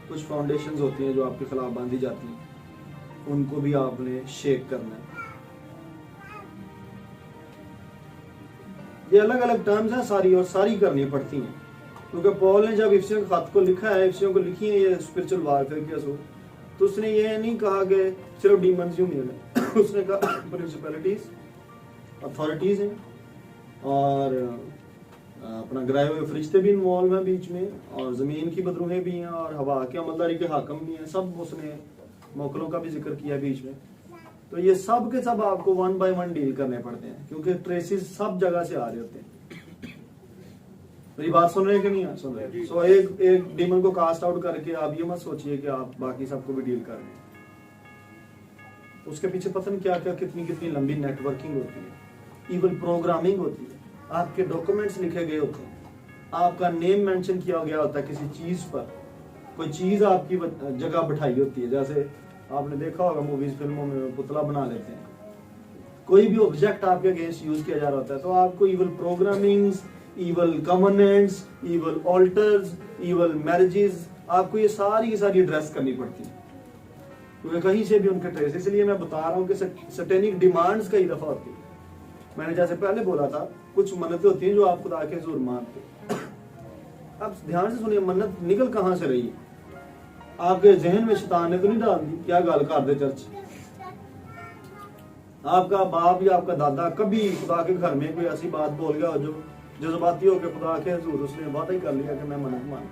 कुछ फाउंडेशंस होती हैं जो आपके खिलाफ बांधी जाती हैं, उनको भी आपने शेक करना है। ये अलग अलग टर्म्स हैं सारी, और सारी करनी पड़ती हैं, क्योंकि पॉल ने जब इफिसियों के खत को लिखा है, इफिसियों को लिखी है ये स्पिरिचुअल वारफेयर की असूल, तो उसने ये नहीं कहा कि सिर्फ डीमंस ही मिले। उसने कहा प्रिंसिपैलिटीज, अथॉरिटीज हैं, और अपना गिराए हुए फरिश्ते भी इन्वॉल्व हैं बीच में, और जमीन की बदरूहें भी हैं, और हवा के अमलदारी के हाकम भी हैं। सब उसने मौकलों का भी जिक्र किया बीच में। तो ये सब के सब आपको वन बाय वन डील करने पड़ते हैं, क्योंकि ट्रेसेस सब जगह से आ रहे होते हैं। मेरी बात सुन रहे हैं कि नहीं सुन रहे? सो एक डीमन को कास्ट आउट करके आप ये मत सोचिए कि आप बाकी सबको भी डील कर रहे हैं। उसके पीछे पता नहीं क्या क्या कितनी कितनी लंबी नेटवर्किंग होती है, इवन प्रोग्रामिंग होती है, आपके डॉक्यूमेंट्स लिखे गए होते हैं, आपका नेम मेंशन किया गया होता है किसी चीज पर, कोई चीज आपकी जगह बिठाई होती है। जैसे आपने देखा होगा मूवीज फिल्मों में पुतला बना लेते हैं, कोई भी ऑब्जेक्ट आपके अगेंस्ट यूज किया जा रहा होता है, तो आपको evil programmings, evil covenants, evil altars, evil marriages, आपको ये सारी की सारी एड्रेस करनी पड़ती है, क्योंकि कहीं से भी उनके ट्रेस। इसलिए मैं बता रहा हूँ कि सैटेनिक डिमांड्स कई दफा होती है। मैंने जैसे पहले बोला था, कुछ मन्नतें होती हैं जो आप खुदा के हुजूर मानते। अब ध्यान से सुनिए, मन्नत निकल कहाँ से रही है? आपके जहन में शैतान ने तो नहीं डाल दी क्या गाल कर दे चर्च? आपका बाप या आपका दादा कभी खुदा के घर में कोई ऐसी बात बोल गया जो जज्बाती होकर खुदा के हुजूर उसने बात ही कर लिया कि मैं मन्नत मान।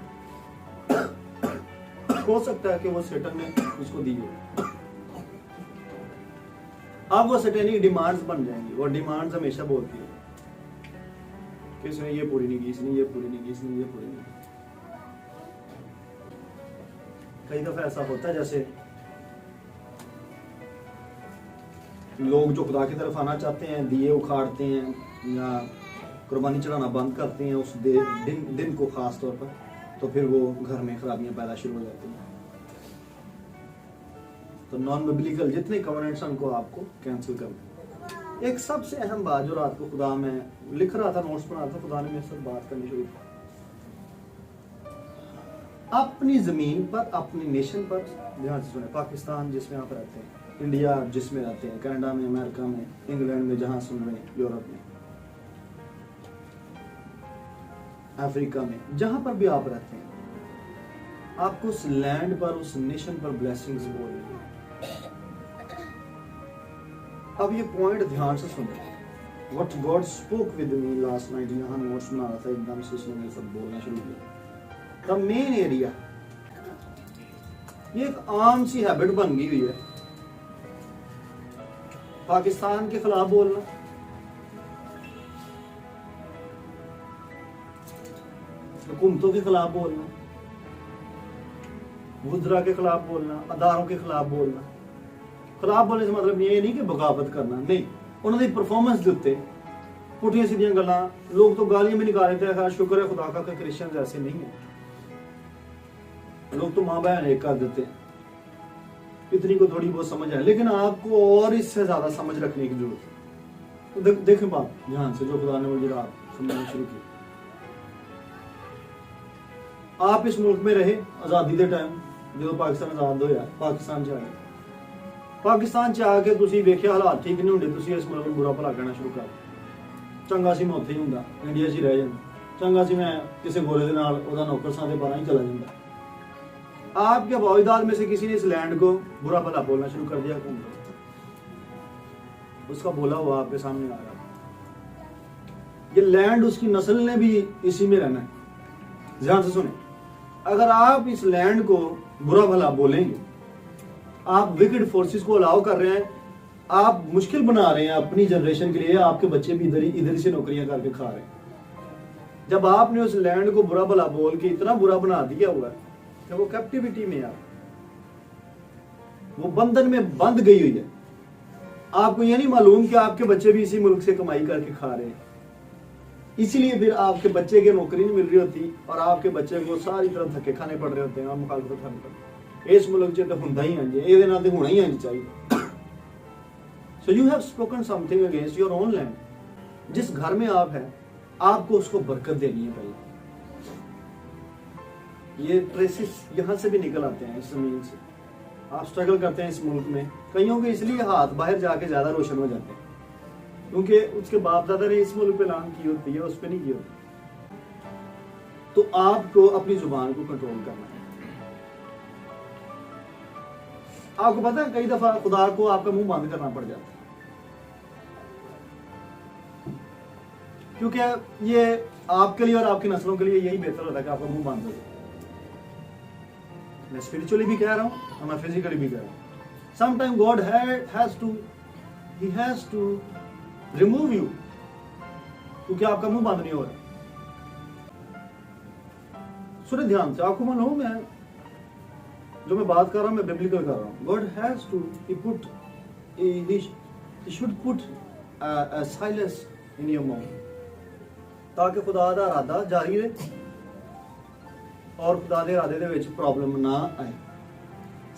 हो सकता है कि वो सेटन ने उसको दी हो। अब वो सैटेनिक डिमांड्स बन जाएंगी। वो डिमांड्स हमेशा बोलती है कि इसने ये पूरी नहीं की, इसने ये पूरी नहीं की, इसने ये पूरी नहीं की। कई दफा ऐसा होता है जैसे लोग जो खुदा की तरफ आना चाहते हैं दिए उखाड़ते हैं या कुर्बानी चढ़ाना बंद करते हैं उस दिन को खास तौर पर, तो फिर वो घर में खराबियां पैदा शुरू हो जाती हैं। तो नॉन बिब्लिकल जितने कवनेंट्स उनको आपको कैंसिल करना। एक सबसे अहम बात जो रात को खुदा में लिख रहा था, नोट्स बना रहा था, खुदा ने मेरे साथ बात करनी शुरू की। अपनी जमीन पर, अपनी नेशन पर, ध्यान से सुने, पाकिस्तान जिसमें आप रहते हैं, इंडिया जिसमें रहते हैं, कनाडा में, अमेरिका में, इंग्लैंड में, जहां सुन रहे हैं, यूरोप में, अफ्रीका में, जहां पर भी आप रहते हैं, आपको उस लैंड पर, उस नेशन पर ब्लेसिंग्स हो रही है। अब ये पॉइंट ध्यान से सुनिए। What God spoke with me last night, यहाँ नोट सुना रहा था, एकदम से इसने मेरे साथ बोलना शुरू किया। The main area, ये एक आम सी हैबिट बन गई हुई है, पाकिस्तान के खिलाफ बोलना, हुकूमतों के खिलाफ बोलना, वुज़रा के खिलाफ बोलना, अदारों के खिलाफ बोलना। खिलाफ बोलने से मतलब ये नहीं कि बगावत करना, नहीं, उन्होंने परफॉर्मेंस के उत्ते पुठियां सीधियां गल्लां, लोग तो गालियां भी निकाल रहे थे। शुक्र है खुदा का कि क्रिश्चियन ऐसे नहीं है, लोग तो माँ बहन एक कर देते, इतनी को थोड़ी बहुत समझ है, लेकिन आपको और इससे ज्यादा समझ रखने की जरूरत है। देखें बात ध्यान से, जो खुदा ने मुझे रात समझना शुरू की। आप इस मुल्क में रहे आजादी के टाइम, जो पाकिस्तान आजाद होया, पाकिस्तान च आए, पाकिस्तान च आके तुसीं वेख्या हालात ठीक नहीं होंगे, तुसीं इस मुल्क बुरा भला कहना शुरू कर, चंगा सी मैं उत्थे ही हुंदा, इंडिया च ही रह जांदा, चंगा सी मैं किसी गोरे दे नाल ओहदा नौकर सां ते बाहर ही चला जांदा। आपके बाविदाद में से किसी ने इस लैंड को बुरा भला बोलना शुरू कर दिया, उसका बोला हुआ आपके सामने आ रहा। ये लैंड उसकी नस्ल ने भी इसी में रहना है। ध्यान से सुने, अगर आप इस लैंड को बुरा भला बोलेंगे, आप विकेड फोर्सेस को अलाउ कर रहे हैं, आप मुश्किल बना रहे हैं अपनी जनरेशन के लिए, आपके बच्चे भी इधर से नौकरियां करके खा रहे हैं। जब आपने उस लैंड को बुरा भला बोल के इतना बुरा बना दिया हुआ है कि वो कैप्टिविटी में है, वो बंधन में बंध गई हुई है। आपको ये नहीं मालूम कि आपके बच्चे भी इसी मुल्क से कमाई करके खा रहे हैं, इसीलिए फिर आपके बच्चे की नौकरी नहीं मिल रही होती और आपके बच्चे को सारी तरफ धक्के खाने पड़ रहे होते हैं और मुखालफत खानी पड़ रही है। इस मुल्क च तो हुंदा ही है, ये नाल ते होना ही है चाहिए। So you have spoken something against your own land. जिस घर में आप हैं, आपको उसको बरकत देनी है पहले। ये ट्रेसिस यहाँ से भी निकल आते हैं इस जमीन से। आप स्ट्रगल करते हैं इस मुल्क में, कईयों के इसलिए हाथ बाहर जाके ज्यादा रोशन हो जाते हैं क्योंकि उसके बाप दादा ने इस मुल्क पे लान की होती है, उस पे नहीं की होती। तो आपको अपनी जुबान को कंट्रोल करना है। आपको पता है कई दफा खुदा को आपका मुंह बंद करना पड़ जाता है, क्योंकि ये आपके लिए और आपकी नस्लों के लिए यही बेहतर होता है कि आपका मुंह बंद हो जाए। मैं स्पिरिचुअली भी कह रहा हूं और मैं फिजिकली भी कह रहा हूं। Sometime God has to remove you, क्योंकि आपका मुंह बंद नहीं हो रहा। सुने ध्यान से, आपको मालूम है जो मैं बात कर रहा हूं मैं बिब्लिकल कर रहा हूं। God has to he should put a silence in your mouth, ताकि खुदा दा इरादा जारी रहे और खुदा दे इरादे दे विच प्रॉब्लम ना आए।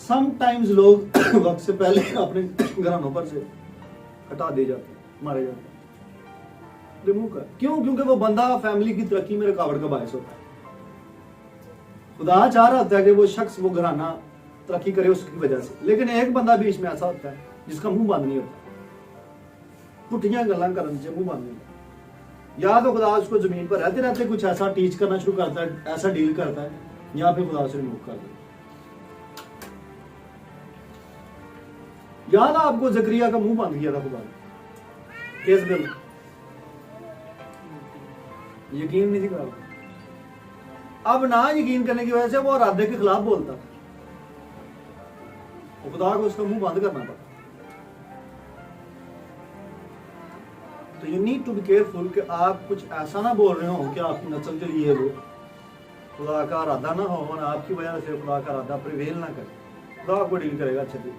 समटाइम्स लोग वक्त से पहले अपने घरानों पर से हटा दे जाते, मारे जाते, रिमूव कर। क्यों? क्योंकि वो बंदा फैमिली की तरक्की में रुकावट का बायस होता है। खुदा चाह रहा होता है कि वो शख्स, वो घराना तरक्की करे उसकी वजह से, लेकिन एक बंदा बीच में ऐसा होता है जिसका मुंह बंद नहीं होता, पुठियां गल्लां करन से मुंह बंद नहीं होता। या तो खुदा उसको जमीन पर रहते रहते कुछ ऐसा टीच करना शुरू करता है, ऐसा डील करता है, या फिर खुदा से रिमूव कर देता है। याद आपको जकरिया का मुंह बंद किया था खुदा ने किस दिन? यकीन नहीं कर रहा। अब ना यकीन करने की वजह से वो इरादे के खिलाफ बोलता था, खुदा को उसका मुंह बंद करना पड़ा। तो you need to be careful कि आप कुछ ऐसा ना बोल रहे हो कि आपकी नस्ल के लिए वो खुदा का इरादा ना हो और आपकी वजह से खुदा का इरादा प्रिवेल ना करे। खुदा आपको डील करेगा अच्छे से।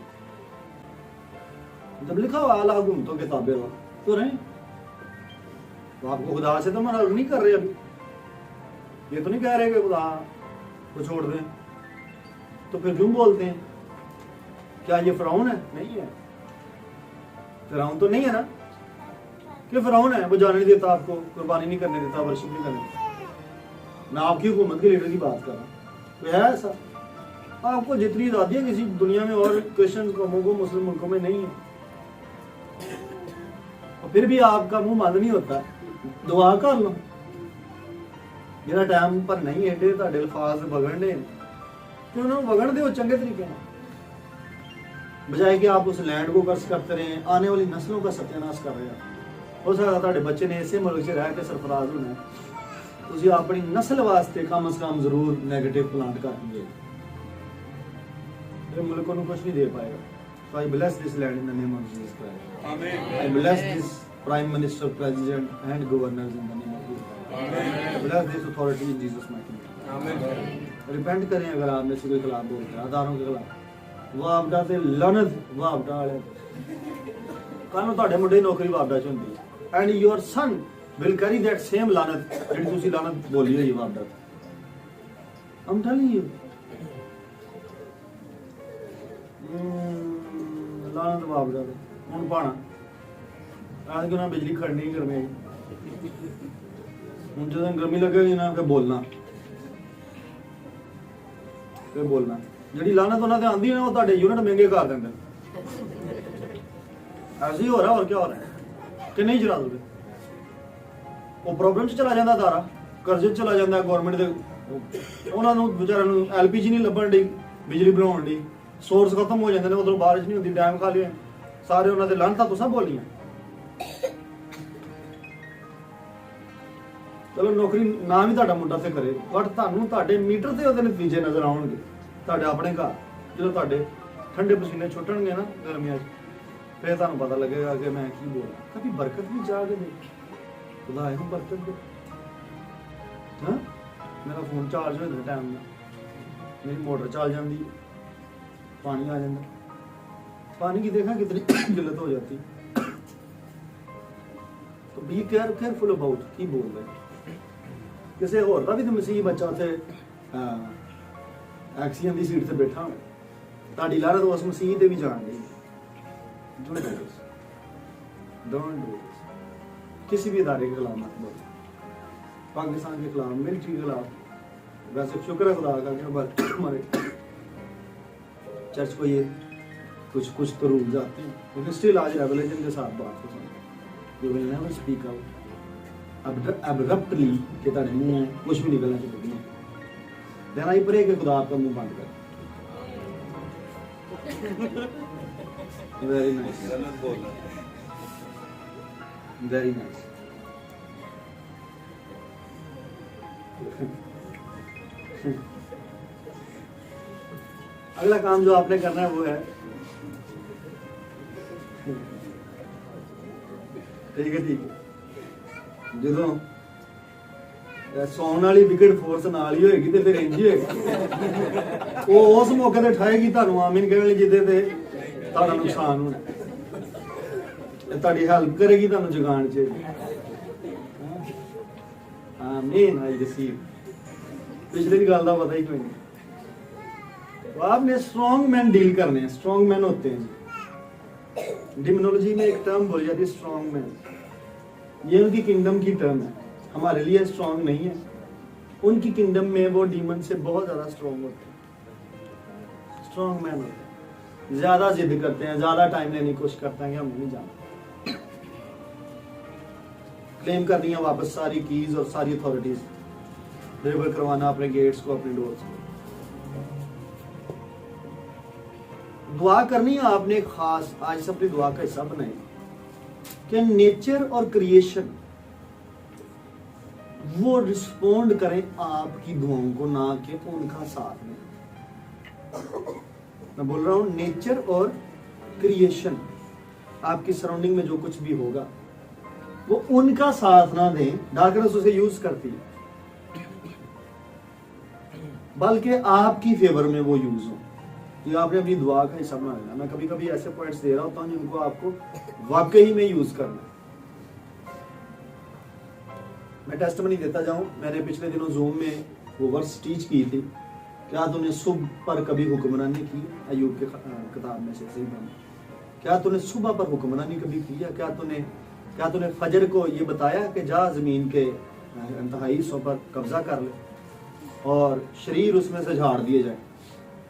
जब लिखा हुआ आला हुकूमतों के ताबे रहो तो रहे, तो आपको खुदा से तो मना नहीं कर रहे। अभी ये तो नहीं कह रहे कि खुदा को छोड़ दें, तो फिर क्यों बोलते हैं? क्या ये फिरौन है? नहीं है, फिरौन तो नहीं है ना कि फिरौन है वो जाने नहीं देता, आपको कुर्बानी नहीं करने देता, वर्शिप नहीं करने देता। मैं आपकी हुकूमत के लीडर की बात कर रहा हूँ। तो है ऐसा, आपको जितनी आज़ादी है किसी दुनिया में और क्रिश्चियन कौमों को, मुस्लिम मुल्कों में नहीं है, और फिर भी आपका मुंह बंद नहीं होता। दुआ कर लो, ਜਿਹੜਾ ਟਾਈਮ ਪਰ ਨਹੀਂ ਏਡੇ ਤੁਹਾਡੇ ਅਲਫਾਜ਼ ਵਗਣ ਦੇ ਤੇ ਉਹਨਾਂ ਨੂੰ ਵਗਣ ਦਿਓ ਚੰਗੇ तरीके ਨਾਲ, बजाय कि आप उस लैंड को कर्ज करते रहे, आने वाली नस्लों का सत्यानाश कर रहे हैं। हो सकता ਤੁਹਾਡੇ ਬੱਚੇ ਨੇ ਇਸੇ ਮੁਲਕ 'ਚ ਰਹਿ ਕੇ ਸਰਫਰਾਜ਼ ਹੋਣਾ, ਤੁਸੀਂ ਆਪਣੀ ਨਸਲ ਵਾਸਤੇ ਕਮ ਸੇ ਕਮ ਜ਼ਰੂਰ ਨੈਗੇਟਿਵ ਪਲਾਂਟ ਕਰਨਗੇ, ਇਹ ਮੁਲਕ ਨੂੰ ਕੁਝ ਨਹੀਂ ਦੇ ਪਾਏਗਾ। So I bless this land in the name of Jesus Christ. Amen. I bless this Prime Minister, President and Governors in the name of Jesus Christ. Amen. I bless this authority in Jesus' mighty name. Amen. Repent करें अगर आप में से कोई खिलाफ बोलते हैं, आधारों के खिलाफ ਵਾਪਡਾ ਤੇ ਲਾਨਤ ਵਾਪਡਾ ਵਾਲੇ ਕੱਲ ਨੂੰ ਤੁਹਾਡੇ ਮੁੰਡੇ ਦੀ ਨੌਕਰੀ ਵਾਪਡਾ 'ਚ ਹੁੰਦੀ ਹੈ and your son will carry that same ਲਾਨਤ ਜਿਹੜੀ ਤੁਸੀਂ ਲਾਨਤ ਬੋਲੀ ਹੋਈ ਵਾਪਡਾ। ਆਮ ਟੈਲਿੰਗ ਯੂ ਲਾਨਤ ਵਾਪਡਾ ਤੇ ਹੁਣ ਪਾਣਾ ਆਜ ਕਿਉਂ ਨਾ ਬਿਜਲੀ ਖੜਨੀ ਗਰਮੀ ਹੁਣ ਜਦੋਂ ਗਰਮੀ ਲੱਗੇਗੀ ਨਾ ਫਿਰ ਬੋਲਣਾ ਜਿਹੜੀ ਲਾਨਤ ਉਹਨਾਂ ਤੇ ਆਂਦੀ ਨਾ ਉਹ ਤੁਹਾਡੇ ਯੂਨਿਟ ਮਹਿੰਗੇ ਕਰ ਦਿੰਦੇ ਐਸੀ ਹੋ ਰਿਹਾ। ਹੋਰ ਕੀ ਹੋ ਰਿਹਾ ਕਿ ਨਹੀਂ ਚਲਾ ਦੋਗੇ, ਉਹ ਪ੍ਰੋਬਲਮ 'ਚ ਚਲਾ ਜਾਂਦਾ, ਤਾਰਾ ਕਰਜ਼ੇ 'ਚ ਚਲਾ ਜਾਂਦਾ ਗਵਰਨਮੈਂਟ ਦੇ, ਉਹਨਾਂ ਨੂੰ ਵਿਚਾਰਿਆਂ ਨੂੰ LPG ਨਹੀਂ ਲੱਭਣ ਦੀ, ਬਿਜਲੀ ਬਣਾਉਣ ਦੀ ਸੋਰਸ ਖਤਮ ਹੋ ਜਾਂਦੇ ਨੇ, ਉਧਰੋਂ ਬਾਰਿਸ਼ ਨਹੀਂ ਹੁੰਦੀ, ਡੈਮ ਖਾਲੀ ਹੈ, ਸਾਰੇ ਉਹਨਾਂ ਦੇ ਲਾਨਤਾਂ ਤੁਸੀਂ ਬੋਲੀਆਂ। ਚਲੋ ਨੌਕਰੀ ਨਾ ਵੀ ਤੁਹਾਡਾ ਮੁੰਡਾ ਤੇ ਕਰੇ, ਬਟ ਤੁਹਾਨੂੰ ਤੁਹਾਡੇ ਮੀਟਰ ਤੇ ਉਹਦੇ ਨਤੀਜੇ ਨਜ਼ਰ ਆਉਣਗੇ ਤੁਹਾਡੇ ਆਪਣੇ ਘਰ, ਜਦੋਂ ਤੁਹਾਡੇ ਠੰਡੇ ਪਸੀਨੇ ਛੁੱਟਣਗੇ ਨਾ ਗਰਮੀਆਂ 'ਚ, ਫਿਰ ਤੁਹਾਨੂੰ ਪਤਾ ਲੱਗੇਗਾ ਕਿ ਮੈਂ ਕੀ ਬੋਲਾਂ। ਕभी ਬਰਕਤ ਵੀ ਜਾ ਕੇ ਦੇਖ ਖੁਦਾ ਇਹਨੂੰ ਬਰਕਤ ਦੇ। ਹਾਂ ਮੇਰਾ ਫੋਨ ਚਾਰਜ ਹੋ ਜਾਂਦਾ ਟਾਈਮ ਨਾਲ, ਮੇਰੀ ਮੋਟਰ ਚੱਲ ਜਾਂਦੀ, ਪਾਣੀ ਆ ਜਾਂਦਾ, पानी की देखा कितनी किल्लत हो जाती। तो बी केयरफुल अबाउट की बोल रहे किसी होर का भी तो मसीह बच्चा उत्थे एक्सीएम की सीट से बैठा हो, ताड़ी लारा तो उस मसीह दे भी जान गई। डोंट डू दिस, किसी भी इदारे के खिलाफ मत बोलो, पाकिस्तान के खिलाफ, मिलिट्री के खिलाफ। वैसे शुक्र है खुदा का हमारे चर्च को ये कुछ तो रूल्स आते हैं, लेकिन स्टिल आज रेवलेशन के साथ बात को सुनो। You will never speak out abruptly कि तारे मुंह में कुछ भी निकलना चाहिए। देन आई प्रे कि खुदा आपका मुंह बंद कर। Very nice, very nice. अगला काम जो आपने करना है वो है, ठीक है जो सौन वाली विकेट फोर्स नाल ही होएगी तो फिर इंज ही होएगा, वो उस मौके ते उठाएगी तुहानू आमीन कहने जिदे ते तुहाडा नुकसान होना, तुहाडी हेल्प करेगी तुहानू जगाण च। आमीन, आई रिसीव। पिछले दी गल दा पता ही कोई नहीं। तो आपने स्ट्रॉन्ग मैन डील करने हैं, स्ट्रॉन्ग मैन होते हैं जी। डिमोनोलॉजी में एक टर्म बोली जाती है स्ट्रॉन्ग मैन, ये उनकी किंगडम की टर्म है, हमारे लिए स्ट्रॉन्ग नहीं है। उनकी किंगडम में वो डीमन से बहुत ज्यादा स्ट्रॉन्ग होते हैं, स्ट्रॉन्ग मैन होते हैं, ज्यादा जिद करते हैं, ज्यादा टाइम लेने की कोशिश करते हैं कि हम नहीं जानते, क्लेम करनी है वापस सारी कीज और सारी अथॉरिटीज, डिलीवर करवाना अपने गेट्स को, अपने डोर्स को। दुआ करनी है आपने खास, आज से अपनी दुआ का हिस्सा बनाए कि नेचर और क्रिएशन वो रिस्पोंड करें आपकी दुआओं को, ना कि उनका साथ में। मैं बोल रहा हूं नेचर और क्रिएशन, आपकी सराउंडिंग में जो कुछ भी होगा वो उनका साथ ना दें, डार्कनेस उसे यूज करती है, बल्कि आपकी फेवर में वो यूज हो। ये आपने अपनी दुआ का हिस्सा बना लेना। मैं कभी कभी ऐसे पॉइंट्स दे रहा होता हूँ जिनको आपको वाकई में यूज करना है। मैं टेस्टमनी देता जाऊं, मैंने पिछले दिनों जूम में वो वर्स टीच की थी, क्या तूने सुबह पर कभी हुक्मरानी की? अयूब के किताब में से सही बना, क्या तूने सुबह पर हुक्मरानी कभी की है? क्या तूने फजर को ये बताया कि जा जमीन के इंतहाई हिस्सों पर कब्जा कर ले और शरीर उसमें से झाड़ दिए जाए।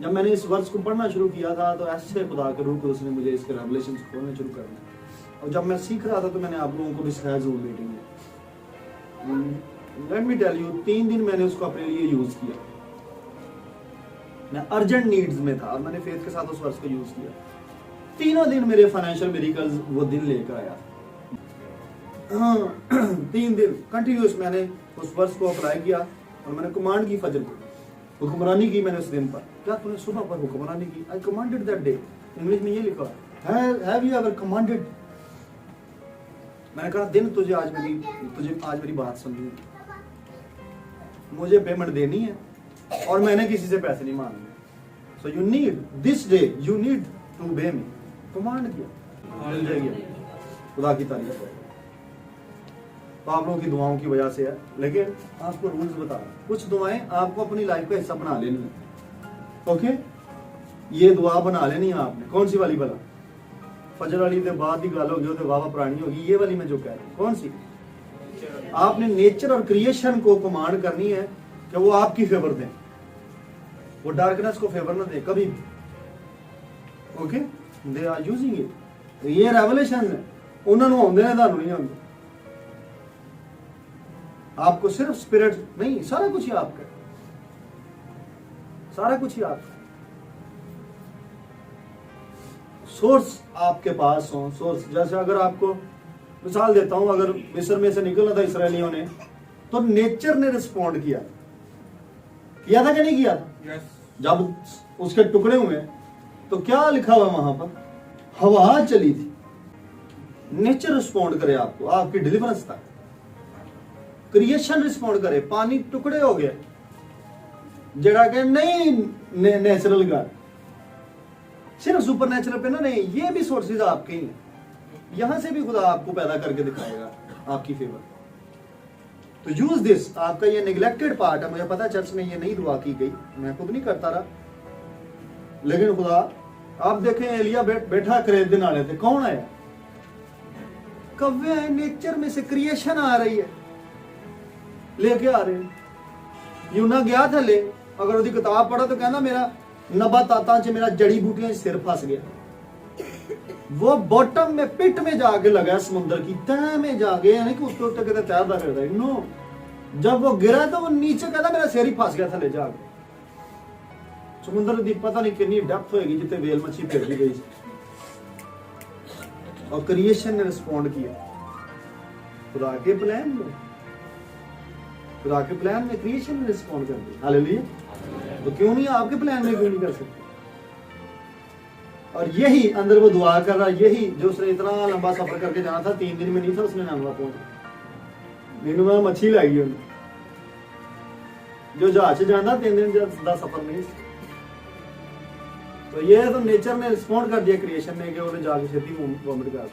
जब मैंने इस वर्ष को पढ़ना शुरू किया था तो ऐसे खुदा के रूह को उसने मुझे इसके रेवलेशन खोलना शुरू कर दिया, और जब मैं सीख रहा था तो मैंने आप लोगों को भी सिखाया जूम मीटिंग में। लेट मी टेल यू, 3 दिन मैंने उसको अपने लिए यूज किया। मैं अर्जेंट नीड्स में था और मैंने फेथ के साथ उस वर्ष को यूज किया। 3 दिन मेरे फाइनेंशियल मिरेकल्स वो दिन लेकर आया। 3 दिन कंटिन्यूस मैंने उस वर्ष को अप्लाई किया और मैंने कमांड की फजर को, हुक्मरानी की मैंने उस दिन पर। क्या तूने सुबह पर हुक्मरानी की? आई कमांडेड दैट डे। इंग्लिश में ये लिखा है, हैव यू एवर कमांडेड? मैंने कहा दिन तुझे आज मेरी बात सुननी है, मुझे पेमेंट देनी है और मैंने किसी से पैसे नहीं मांगने। So you need this day, you need to pay me. Command किया, मिल जाएगी। खुदा की तारीफ है। तो आप लोगों की दुआओं की वजह से है, लेकिन आपको रूल्स बता रहा हूं। कुछ दुआएं आपको अपनी लाइफ का हिस्सा बना लेनी है। ओके, ये दुआ बना लेनी है आपने। कौन सी वाली भला? फजर वाली के बाद ही गाल होगी, वो वावा पुरानी होगी। ये वाली मैं जो कह रहा हूं, कौन सी? आपने नेचर और क्रिएशन को कमांड करनी है कि वो आपकी फेवर दें, वो डार्कनेस को फेवर ना दे कभी भी। Okay, they are using it. ये रेवलेशन है, उन्होंने आउंदे ने, तुहानू नहीं आउंदे। आपको सिर्फ स्पिरिट नहीं, सारा कुछ ही आपका, सारा कुछ ही आपका। सोर्स आपके पास हो। सोर्स जैसे अगर आपको मिसाल देता हूं, अगर मिस्र में से निकलना था इसराइलियों ने, तो नेचर ने रिस्पॉन्ड किया था कि नहीं किया था? yes. जब उसके टुकड़े हुए तो क्या लिखा हुआ वहां पर? हवा चली थी। नेचर रिस्पॉन्ड करे आपको, आपकी डिलीवरेंस तक। क्रिएशन रिस्पॉन्ड करे, पानी टुकड़े हो गए, जड़ा के नहीं नेचुरल गॉड, सिर्फ सुपर नेचुरल पे ना नहीं, ये भी सोर्सेज आपके ही हैं। यहां से भी खुदा आपको पैदा करके दिखाएगा आपकी फेवर। तो यूज दिस। आपका ये निगलेक्टेड पार्ट है। मुझे पता है चर्च में ये नहीं दुआ की गई, मैं खुद नहीं करता रहा, लेकिन खुदा, आप देखें एलिया बैठा खरीदने नाले थे, कौन आया? कव्वे है, नेचर में से क्रिएशन आ रही है, लेके आ रहे हैं। यूना गया था ले, अगर उसकी किताब पढ़ा तो कहना मेरा नबाताता च मेरा जड़ी बूटियां सिर फंस गया। वो बॉटम में, पिट में जाके लगा, समुद्र की तह में जाके, यानी कि उसके ऊपर कहते तैरता फिरता है। नो, जब वो गिरा तो वो नीचे कहता मेरा सिर ही फंस गया थले जाके। समुद्र की पता नहीं कितनी डेप्थ होगी जितने वेल मछली फिर गई। और क्रिएशन ने रिस्पॉन्ड किया खुदा के प्लान में। खुदा के प्लान में क्रिएशन ने रिस्पॉन्ड कर दिया। हालेलुया। तो क्यों नहीं आपके प्लान में क्यों नहीं कर सकते? और यही अंदर वो दुआ कर रहा, यही जो उसने इतना लंबा सफर करके जाना था, 3 दिन में नहीं था उसने नानवा पहुंचा। दिन में मच्छी लगी उन्हें, जो जहाज से जाना 3 दिन का सफर नहीं। तो ये तो नेचर ने रिस्पॉन्ड कर दिया क्रिएशन ने कि उन्हें जाके छेती वॉमिट कर।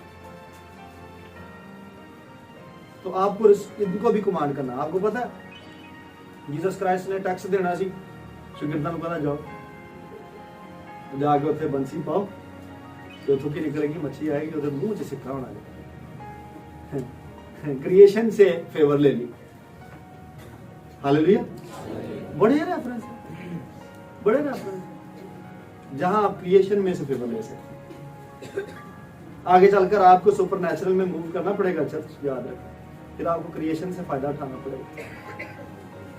तो आपको इनको भी कमांड करना। आपको पता है जीसस क्राइस्ट ने टैक्स देना सी शागिर्दां नूं कहना जाओ जाके उत्थे बंसी पाओ तो उथों की निकलेगी मच्छी आएगी, उधर मुंह च सिक्का होना है। क्रिएशन से फेवर ले ली। हालेलुया। बड़े रेफरेंस, बड़े रेफरेंस जहां आप क्रिएशन में से फेवर ले सकते। आगे चलकर आपको सुपर नेचुरल में मूव करना पड़ेगा, चर्च याद रखें। फिर आपको क्रिएशन से फायदा उठाना पड़ेगा।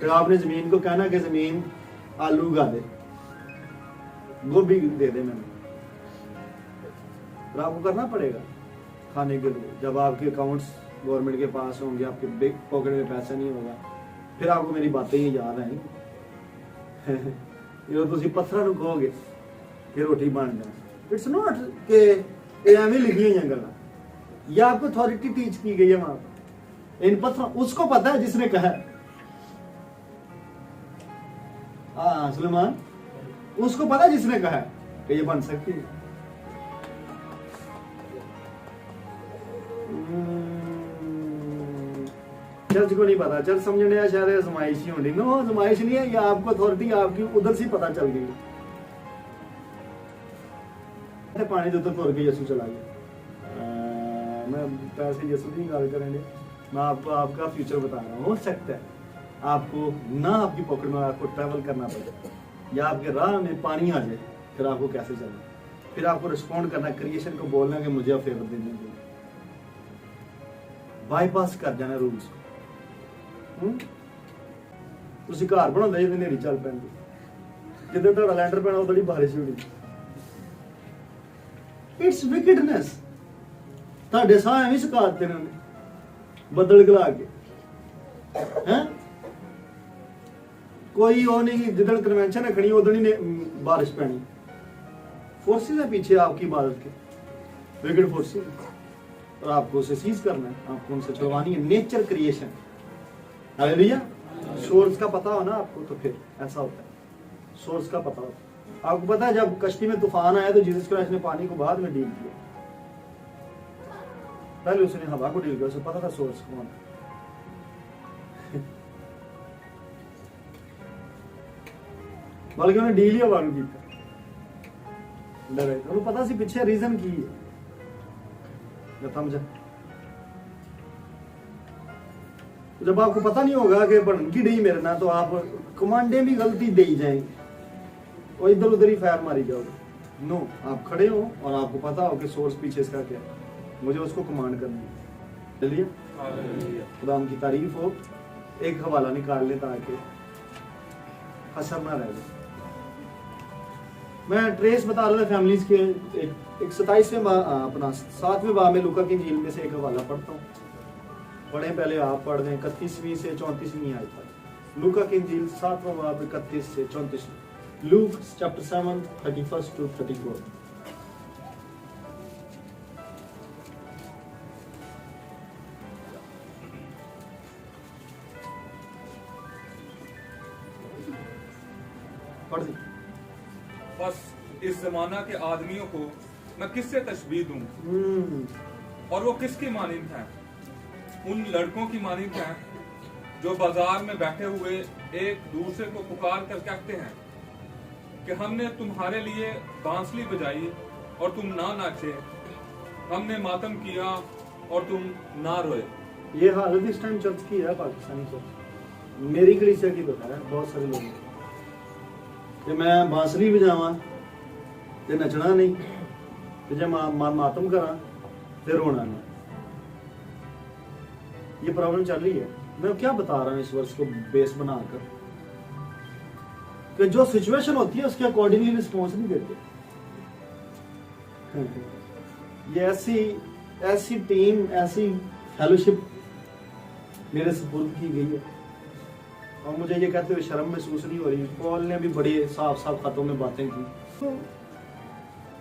फिर आपने जमीन को कहना कि जमीन आलू उगा दे, गोभी दे दे मैंने। फिर आपको करना पड़ेगा खाने के लिए। जब आपके अकाउंट्स गवर्नमेंट के पास होंगे, आपके बिग पॉकेट में पैसा नहीं होगा, फिर आपको मेरी बातें ही याद आएंगी। जो तुम पत्थर नूं कहोगे फिर रोटी बन जाए। इट्स नॉट के एवं लिखी हुई गल्लां, यह आपको अथॉरिटी टीच की गई है वहां पर। इन पत्थरों, उसको पता है जिसने कहा। हाँ सुलेमान, उसको पता है जिसने कहा कि ये बन सकती है। चर्च को नहीं पता, चर्च समझने शायद आजमाइश ही होनी। नो, आजमाइश नहीं है, ये आपको अथॉरिटी आपकी उधर से पता चल गई। पानी के ऊपर तुर के यसू चला गया। मैं पैसे यसू की गल करेंगे, मैं आपको आपका फ्यूचर बता रहा हूँ। हो सकता है आपको ना आपकी पॉकेट में आपको ट्रैवल करना पड़े, या आपके राह में पानी आ जाए, फिर आपको कैसे चलना? फिर आपको रिस्पॉन्ड करना, क्रिएशन को बोलना कि मुझे फेवर देने दो। बाईपास कर जाना रूल्स को। ਤੁਸੀਂ ਘਰ ਬਣਾਉਂਦੇ ਜਿਹਦੇ ਨੇਰੀ ਚੱਲ ਪੈਂਦੀ, ਜਿੱਦਾਂ ਤੁਹਾਡਾ ਲੈਂਟਰ ਪੈਣਾ ਉਦੋਂ ਹੀ ਬਾਰਿਸ਼ ਹੋਣੀ। ਇਟਸ ਵਿਕਡਨੈਸ। ਤੁਹਾਡੇ ਸਾਹ ਐਵੇਂ ਸੁਕਾ ਦਿੱਤੇ ਇਹਨਾਂ ਨੇ ਬੱਦਲ ਗਲਾ ਕੇ ਹੈ। कोई वो नहीं कि जिधर कन्वेंशन रखनी उधर ही बारिश पैनी। फोर्सेस है पीछे आपकी इबादत के, विकेड फोर्सेस, और आपको उसे सीज करना है, आपको उनसे छुड़वानी है। Nature creation, hallelujah. सोर्स का पता हो ना आपको, तो फिर ऐसा होता है, सोर्स का पता हो। आपको पता है जब कश्ती में तूफान आया तो जीसस क्राइस्ट ने पानी को बाद में डील किया, पहले उसने हवा को डील किया, उसे पता था सोर्स कौन है। बल्कि उन्हें डील ही हवा को किया, डरे उन्हें पता सी पिछे रीजन की है, समझा। जब आपको पता नहीं होगा कि भड़की डई मेरे ना, तो आप कमांडे भी गलती दे जाएंगे और इधर उधर ही फायर मारी जाओगे। नो, आप खड़े हो और आपको पता हो कि सोर्स पीछे इसका क्या है, मुझे उसको कमांड करनी है। चलिए खुदा की तारीफ हो। एक हवाला निकाल ले ताकि असर ना रह जाए। मैं ट्रेस बता रहा था फैमिलीज के। एक 27वें अपना 7वें बाब में लूका की इंजील में से एक हवाला पढ़ता हूँ। पढ़े पहले आप पढ़ दें 31वीं से 34वीं आयत तक। लूका की इंजील 7वां बाब 31 से 34। Luke chapter 7 31 to 34। पढ़ दी। बस इस जमाना के आदमियों को मैं किससे तशबीह दूं, और वो किसकी मानिंद हैं? उन लड़कों की मानिंद हैं जो बाजार में बैठे हुए एक दूसरे को पुकार कर कहते हैं कि हमने तुम्हारे लिए बांसुरी बजाई और तुम ना नाचे, हमने मातम किया और तुम ना रोए। ये हालत इस टाइम चर्च की है, पाकिस्तानी चर्च। मेरी कलीसिया की तो है, बहुत सारे लोग कि मैं बांसुरी बजावा ते नचना नहीं, ते जे मातम करा ते रोना नहीं। ये प्रॉब्लम चल रही है। मैं क्या बता रहा हूँ इस वर्ष को बेस बनाकर कि जो सिचुएशन होती है उसके अकॉर्डिंगली रिस्पॉन्स नहीं देते। ये ऐसी टीम, ऐसी फेलोशिप मेरे सुपुर्द की गई है और मुझे ये कहते हुए शर्म महसूस नहीं हो रही। पॉल ने भी बड़े साफ साफ खतों में बातें की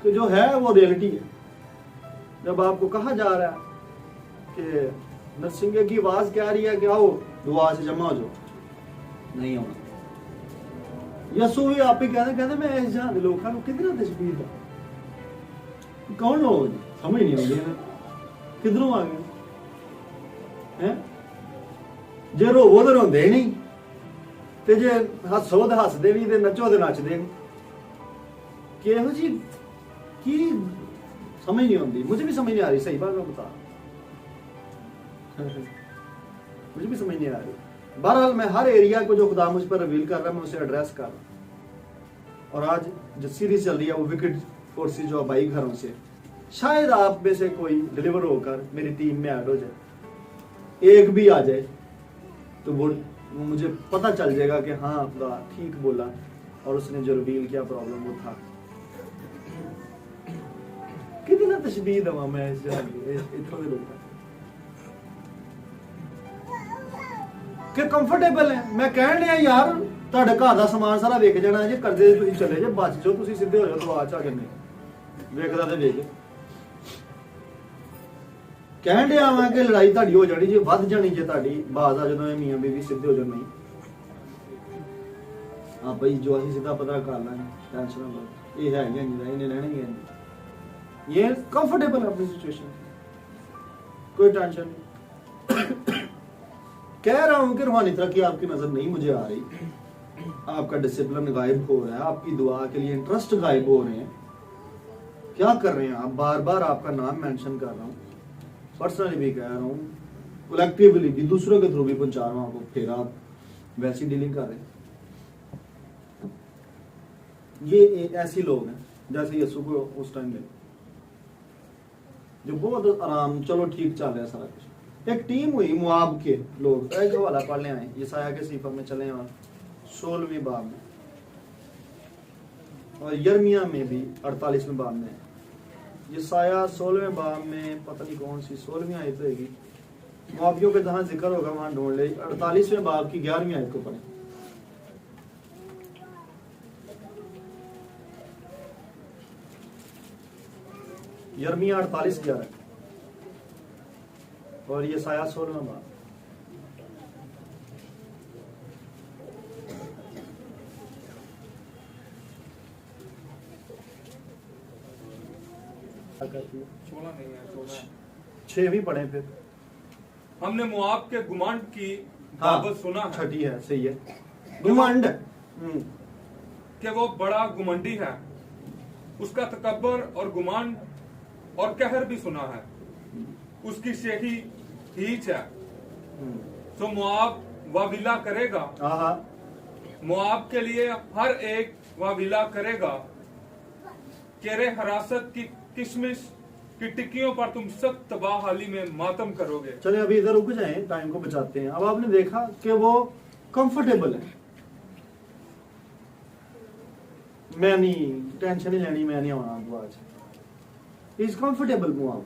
कि जो है वो रियलिटी है। जब आपको कहा जा रहा है कि नरसिंह की आवाज कह रही है कि आओ दुआ से जमा हो जाओ, नहीं होना। यसू भी आप ही कहते मैं इस जहां लोगों को कितना तशबीह है, कौन हो समझ नहीं आती है, किधरों आ गए हैं। जे रोवो तो रोंदे नहीं, ते जे हसो तो हसदे नहीं, ते नचो तो नचदे नहीं। किहो जी की समझ नहीं आती, मुझे भी समझ नहीं आ रही। सही बात मैं बता मुझे भी समझ नहीं आ रही। बहरहाल मैं हर एरिया को जो खुदा मुझ पर रिवील कर रहा है मैं उसे एड्रेस कर रहा हूँ। और आज जो सीरीज चल रही है वो विकेड फोर्सेस जो आबाई घरों से, शायद आप में से कोई डिलीवर होकर मेरी टीम में ऐड हो जाए, एक भी आ जाए तो वो मुझे पता चल जाएगा कि हाँ खुदा ठीक बोला और उसने जो रिवील किया प्रॉब्लम वो था। कितना तशबीह दवा मैं इस इतने लोग कि कंफर्टेबल है। मैं कहने यार ਤੁਹਾਡੇ ਘਰ ਦਾ ਸਮਾਨ ਸਾਰਾ ਵੇਖ ਜਾਣਾ ਜੇ ਕਰਦੇ ਤੁਸੀਂ ਚਲੇ ਜੇ ਬਚ ਜਾਓ, ਤੁਸੀਂ ਸਿੱਧੇ ਹੋ ਜਾਓ ਦੁਆ ਚ ਆ ਕੇ ਨਹੀਂ ਵੇਖਦਾ ਤੇ ਵੇਖ। ਕਹਿਣ ਡਿਆ ਵਾਂ ਕਿ ਲੜਾਈ ਤੁਹਾਡੀ ਹੋ ਜਾਣੀ ਜੇ ਵੱਧ ਜਾਣੀ ਜੇ ਤੁਹਾਡੀ ਬਾਜ਼ ਆ ਜਦੋਂ ਇਹ ਮੀਆਂ ਬੀਵੀ ਸਿੱਧੇ ਹੋ ਜਾਣ। ਨਹੀਂ ਆ ਭਾਈ ਜੋ ਅਸੀਂ ਸਿੱਧਾ ਪਤਾ ਕਰ ਲਾਂਗੇ, ਟੈਨਸ਼ਨ ਨਾ ਲਓ। ਇਹ ਹੈ ਨਹੀਂ ਇਹਨੇ ਰਹਿਣਗੇ, ये कंफर्टेबल है अपनी सिचुएशन, कोई टेंशन नहीं। कह रहा हूं कि रूहानी तरक्की आपकी नजर नहीं मुझे आ रही, आपका डिसिप्लिन गायब हो रहा है, आपकी दुआ के लिए इंटरेस्ट गायब हो रहे हैं। क्या कर रहे हैं आप? बार बार आपका नाम मेंशन कर रहा हूं, पर्सनली भी कह रहा हूं, कलेक्टिवली भी दूसरों के थ्रू भी पहुंचा रहा हूं आपको, फिर आप वैसी डीलिंग कर रहे हैं। ये ऐसे लोग हैं जैसे यीशु को उस टाइम में जो बहुत आराम, चलो ठीक चल रहा है सारा कुछ। एक टीम हुई मुआब के लोग, एक हवाला पढ़ ले आए, यसाया के सीफा में चले और 16वें बाब में, और यर्मिया में भी 48वें बाब में है। यसाया 16वें बाब में पता नहीं कौन सी 16वीं आयत होगी, मुआवियों के जहां जिक्र होगा वहां ढूंढ ले। 48वें बाब की 11वीं आयत को पढ़ें। यर्मिया 48:11 और यसाया 16वां बाब। सोलह नहीं है, 16 है। 6वीं पढ़े फिर। हमने मुआब के गुमांड की बाबत सुना है 6ठी है, सही है। गुमांड कि वो बड़ा गुमंडी है, उसका तकब्बर और गुमान और कहर भी सुना है। उसकी शेखी हीच है, तो मुआब वाविला करेगा। मुआब के लिए हर एक वाविला करेगा। केरे हरासत की किशमिश की टिक्कियों पर तुम सब तबाहाली में मातम करोगे। चले अभी इधर रुक जाएं, टाइम को बचाते हैं। अब आपने देखा कि वो कंफर्टेबल है, मैं नहीं टेंशन नहीं लेनी, मैं नहीं आना आज। इज कंफर्टेबल मुआब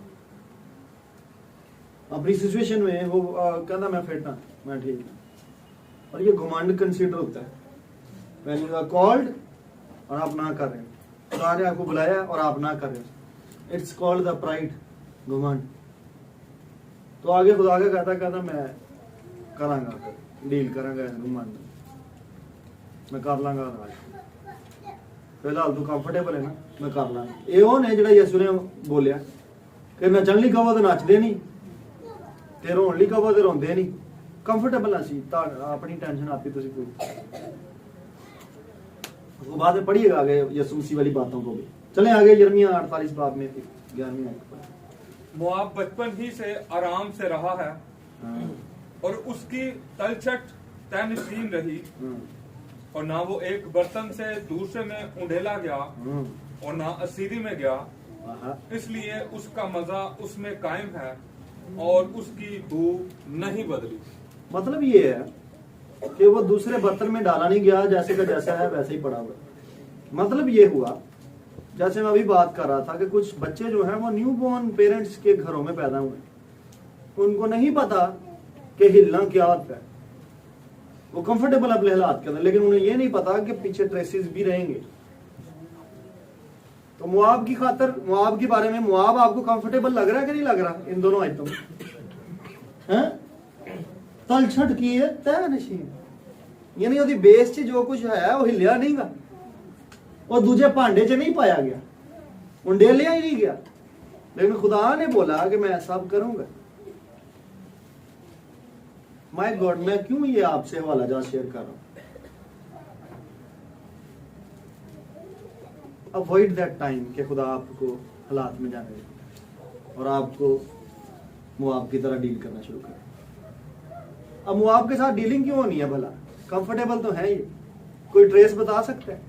अपनी सिचुएशन में। वो कहना मैं फिट हाँ, मैं ठीक हूं। और ये घुमांड कंसीडर होता है, व्हेन यू आर कॉल्ड और आप ना कर रहे हो। खुदा ने आपको बुलाया और आप ना कर रहे हो, इट्स कॉल्ड द प्राइड, घुमांड। तो आगे खुदा का कहता मैं करांगा, डील करांगा घुमांड, मैं कर लांगा। फिलहाल तू कंफर्टेबल है ना, मैं कर लांगा। एहो ने जिहड़ा यीशु ने बोलिया कि नचण लई कहो ते नचदे नहीं, ते रोण लई कहो ते रोंदे नहीं। कंफर्टेबल असी अपनी टेंशन आपी तुसी कोई। वो बाद में पढ़िएगा आगे यीशु मसीह वाली बातों को भी। चले आगे यिर्मयाह 48 बाब में 11वीं आयत पर। मुआब बचपन ही से आराम से रहा है और उसकी तलछट तयनशीन रही, और ना वो एक बर्तन से दूसरे में उंडेला गया और ना असीरी में गया। इसलिए उसका मजा उसमें कायम है और उसकी बू नहीं बदली। मतलब ये है कि वो दूसरे बर्तन में डाला नहीं गया, जैसे का जैसा है वैसे ही पड़ा हुआ। मतलब ये हुआ, जैसे मैं अभी बात कर रहा था कि कुछ बच्चे जो हैं वो न्यू बॉर्न पेरेंट्स के घरों में पैदा हुए, उनको नहीं पता कि हिलना क्या होता है। वो कंफर्टेबल अपने हालात के अंदर, लेकिन उन्हें ये नहीं पता कि पीछे ट्रेसेस भी रहेंगे। तो मुआब की खातर, मुआब के बारे में, मुआब आपको कंफर्टेबल लग रहा है कि नहीं लग रहा इन दोनों आयतों में? तलछट की है तयनशीन, यानी ਉਹਦੀ बेस च जो कुछ है वो हिलिया नहीं गा, और दूजे भांडे च नहीं पाया गया, उंडेलिया ही नहीं गया। लेकिन खुदा ने बोला कि मैं सब करूंगा। माय गॉड, मैं क्यों ये आपसे हवाला जा शेयर कर रहा हूं? अवॉइड दैट टाइम कि खुदा आपको हालात में जाने दे और आपको मुआब की तरह डील करना शुरू करें। अब मुआब के साथ डीलिंग क्यों होनी है भला? कंफर्टेबल तो है ये, कोई ट्रेस बता सकता है?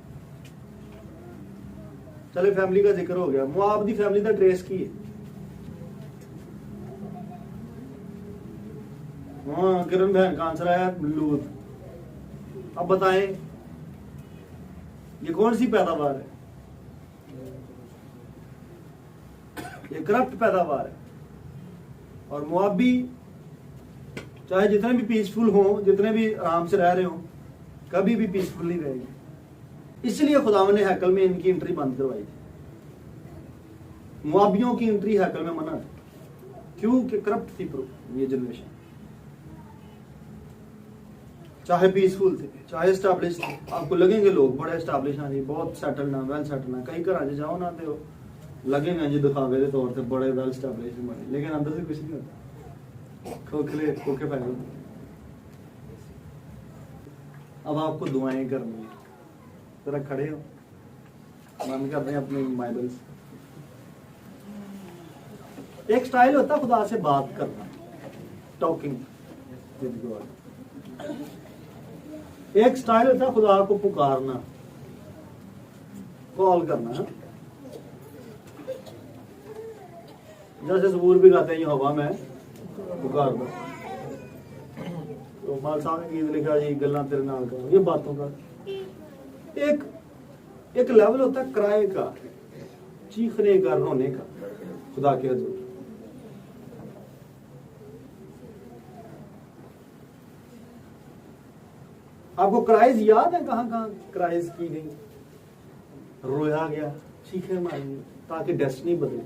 चले फैमिली का जिक्र हो गया, मुआब दी फैमिली का ट्रेस की है। हाँ, किरण बहन का आंसर आया लूत। अब बताएं ये कौन सी पैदावार है? ये करप्ट पैदावार है। और मुआबी चाहे जितने भी पीसफुल हो, जितने भी आराम से रह रहे हो, कभी भी पीसफुल नहीं रहेंगे। इसलिए खुदा ने हैकल में इनकी एंट्री बंद करवाई थी। मुआबियों की एंट्री हैकल में मना थी, क्योंकि करप्ट थी ये जनरेशन। चाहे पीसफुल थे, चाहे एस्टैब्लिश थे, आपको लगेंगे लोग बड़े एस्टैब्लिश हैं, बहुत सेटल ना, वेल सेटल ना। कई घर आज जाओ ना तो लगेंगे जी दिखावे के तौर पे बड़े वेल एस्टैब्लिश बने, लेकिन अंदर से कुछ नहीं होता, खोखले खोखे पैदा होते। अब आपको दुआएं करनी है, जरा खड़े हो, मन कर रहे हैं अपने बाइबल्स। एक स्टाइल होता है खुदा से बात करना, टॉकिंग विद गॉड। एक स्टाइल होता है खुदा को पुकारना, कॉल करना। जैसे ज़बूर भी गाते हैं, हवा में पुकार दो। तो माल साहब ने गीत लिखा जी गल्लां तेरे नाल करूं, ये बातों का एक लेवल होता है किराए का, चीखने का, रोने का खुदा के हजूर। आपको क्राइज याद है कहां कहां क्राइज की गई, रोया गया, चीखें मारी ताकि डेस्टिनी बदले।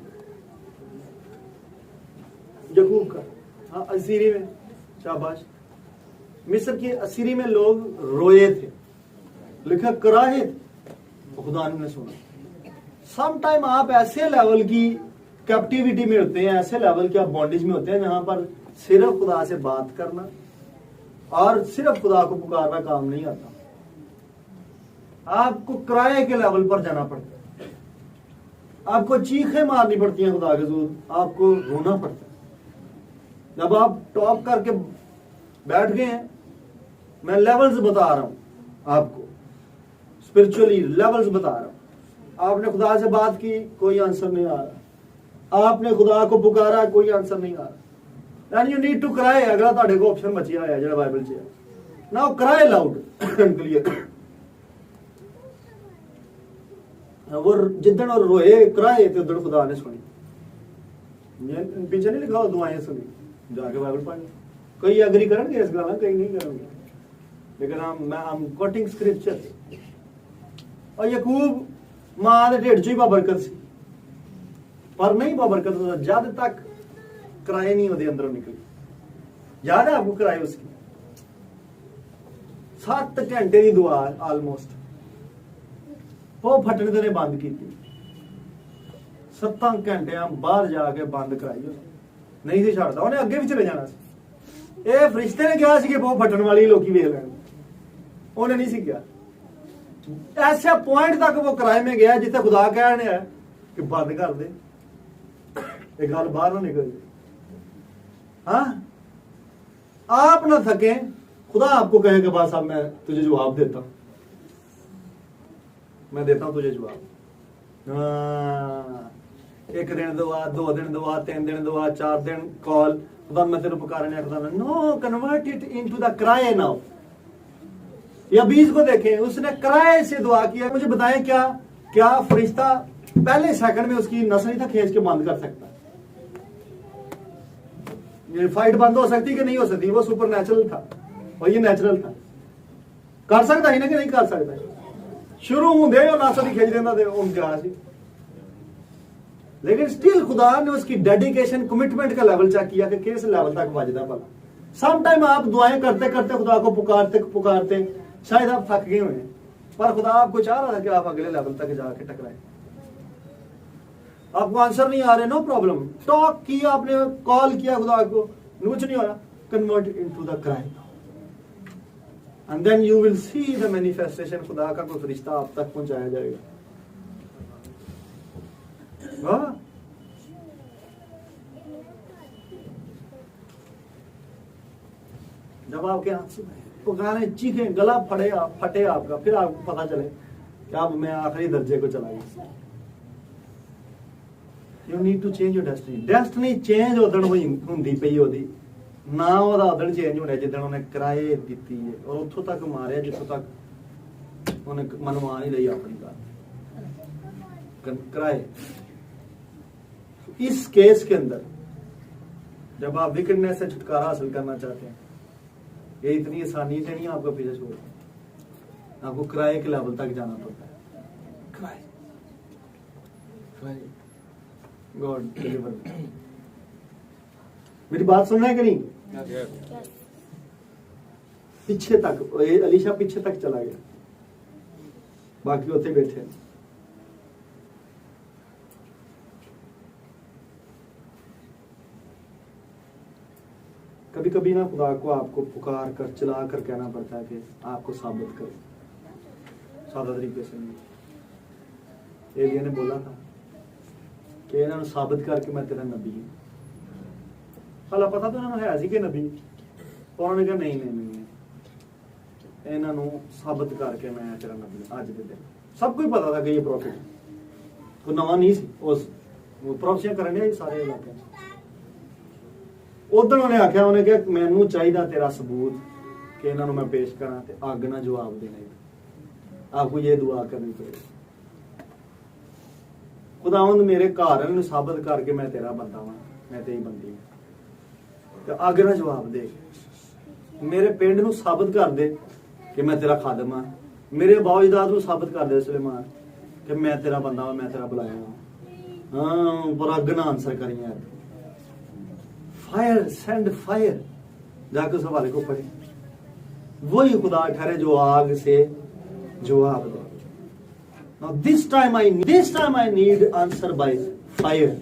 यकूब का, हाँ असीरी में, शाबाश, मिस्र की असीरी में लोग रोए थे, लिखा कराहे तो खुदा ने सुना। सम टाइम आप ऐसे लेवल की कैप्टिविटी में होते हैं, ऐसे लेवल के आप बॉन्डेज में होते हैं जहां पर सिर्फ खुदा से बात करना और सिर्फ खुदा को पुकारना काम नहीं आता, आपको किराए के लेवल पर जाना पड़ता है, आपको चीखें मारनी पड़ती हैं खुदा के हजूर, आपको रोना पड़ता है। जब आप टॉप करके बैठ गए हैं, मैं लेवल्स बता रहा हूं आपको, स्पिरिचुअली लेवल्स बता रहा हूं। आपने खुदा से बात की, कोई आंसर नहीं आ रहा, आपने खुदा को पुकारा, कोई आंसर नहीं आ रहा, and you need to cry। अगला ਤੁਹਾਡੇ ਕੋਲ ਆਪਸ਼ਨ ਬਚਿਆ ਹੋਇਆ ਜਿਹੜਾ ਬਾਈਬਲ 'ਚ ਹੈ। now cry loud and clear। वो जिद्दन और रोए कराए तो उधर खुदा ने सुनी, पीछे नहीं लिखा हो दुआएं सुनी, जाके बाइबल पढ़नी। कई एग्री करेंगे इस गल, कई नहीं करेंगे, लेकिन I'm quoting scripture। और यकूब मां दे ढिड च ही बाबरकत सी, पर नहीं बाबरकत जब तक किराए नहीं होते अंदरों निकली। याद है आपको किराए उसकी 7 घंटे की दुआ ऑलमोस्ट, वो फटने तो ने बंद की 7 घंटे बाहर जाके बंद कराई, नहीं सी छड़ता, उन्हें अगे भी चले जाना सी। ये फरिश्ते ने कहा कि बहुत फटन वाली लोग वेख लैन, उन्हें नहीं सी किया। ऐसे पॉइंट तक वो किराए में गया जिथे खुदा कहने है कि बंद कर दे, एक गल बाहर ना निकल। हाँ, आप ना थके, खुदा आपको कहेगा बस अब मैं तुझे जवाब देता हूं, मैं देता हूं तुझे जवाब। एक दिन दुआ, 2 दिन दुआ, 3 दिन दुआ, 4 दिन कॉल, खुदा मैं तेरे पुकारने, खुदा no convert it into the cry now. या 20 को देखें, उसने क्राई से दुआ किया। मुझे बताएं क्या फरिश्ता पहले सेकंड में उसकी नस नहीं था खींच के बंद कर सकता? ये फाइट बंद हो सकती कि नहीं हो सकती? वो सुपर नेचुरल था और ये नेचुरल था। कर सकता ही ना कि नहीं कर सकता? शुरू होंदे और नस नहीं खींच देना गया सी, लेकिन स्टिल खुदा ने उसकी डेडिकेशन, कमिटमेंट का लेवल चेक किया कि किस लेवल तक बजदा भला। सम टाइम आप दुआएं करते करते खुदा को पुकारते शायद आप थक गए हुए हैं, पर खुदा आपको चाह रहा था कि आप अगले लेवल तक जाके टकराए। आपको आंसर नहीं आ रहे, नो प्रॉब्लम, टॉक किया आपने, कॉल किया खुदा को, कुछ नहीं हो रहा, convert into the cry and then you will see the manifestation. खुदा का कोई फरिश्ता आप तक पहुंचाया जाएगा। वाह, जब आपके आंसू पुकारे, चीखे, गला फटे आपका, फिर आपको पता चले कि अब मैं आखिरी दर्जे को चला गया। You need to change your destiny. Destiny change उदण हुंदी पई ओदी, ना ओदा उदण चेंज होना जिदण उन्हें किराए दित्ती है और उत्थों तक मारिया जिथों तक उन्हें मनवा नहीं रही अपनी गल किराए। इस केस के अंदर जब आप विकेडनेस से छुटकारा हासिल करना चाहते हैं, ये इतनी आसानी से नहीं आपको पीछे छोड़ता, आपको किराए के लेवल तक जाना पड़ता है। किराए गॉड डिलीवर। मेरी बात सुन रहे हैं कि नहीं? पीछे तक अलीशा पीछे तक चला गया, बाकी उत्थे बैठे। कभी कभी ना खुदा को आपको पुकार कर चला कर कहना पड़ता है कि आपको साबित करो, सादा तरीके से नहीं। एलिया ने बोला था कि इन्होंने साबित करके मैं तेरा नबी हूं। भला पता तो इन्होंने है सी कि नबी, उन्होंने कहा नहीं इन्होंने साबित करके मैं तेरा नबी। आज के दिन सब कुछ पता था कि ये प्रॉफिट कोई नवा नहीं सी, उस प्रोफेसियां करने सारे इलाके। उधर उन्हें आख्या, उन्हें कहा मैनू चाहिए तेरा सबूत कि इन्हों मैं पेश करा तो अग ना जवाब देना। आपको ये दुआ करनी पड़ेगी, खुदावंद मेरे घर वाले साबित करके मैं तेरा बंदा वा, मैं तेरी बंदी हूं, तो अग ना जवाब दे। मेरे पिंड नूं साबित कर दे कि मैं तेरा खादम हाँ, मेरे बाओजदाद नूं साबित कर दे सुलेमान कि मैं तेरा बंदा वा, मैं तेरा बुलाया वा। हाँ, पर अग ना आंसर करी यार। फायर, सेंड फायर, जाकर उस हवाले को पढ़े। वही खुदा ठहरे जो आग से जवाब दे। Now this time I need answer by fire।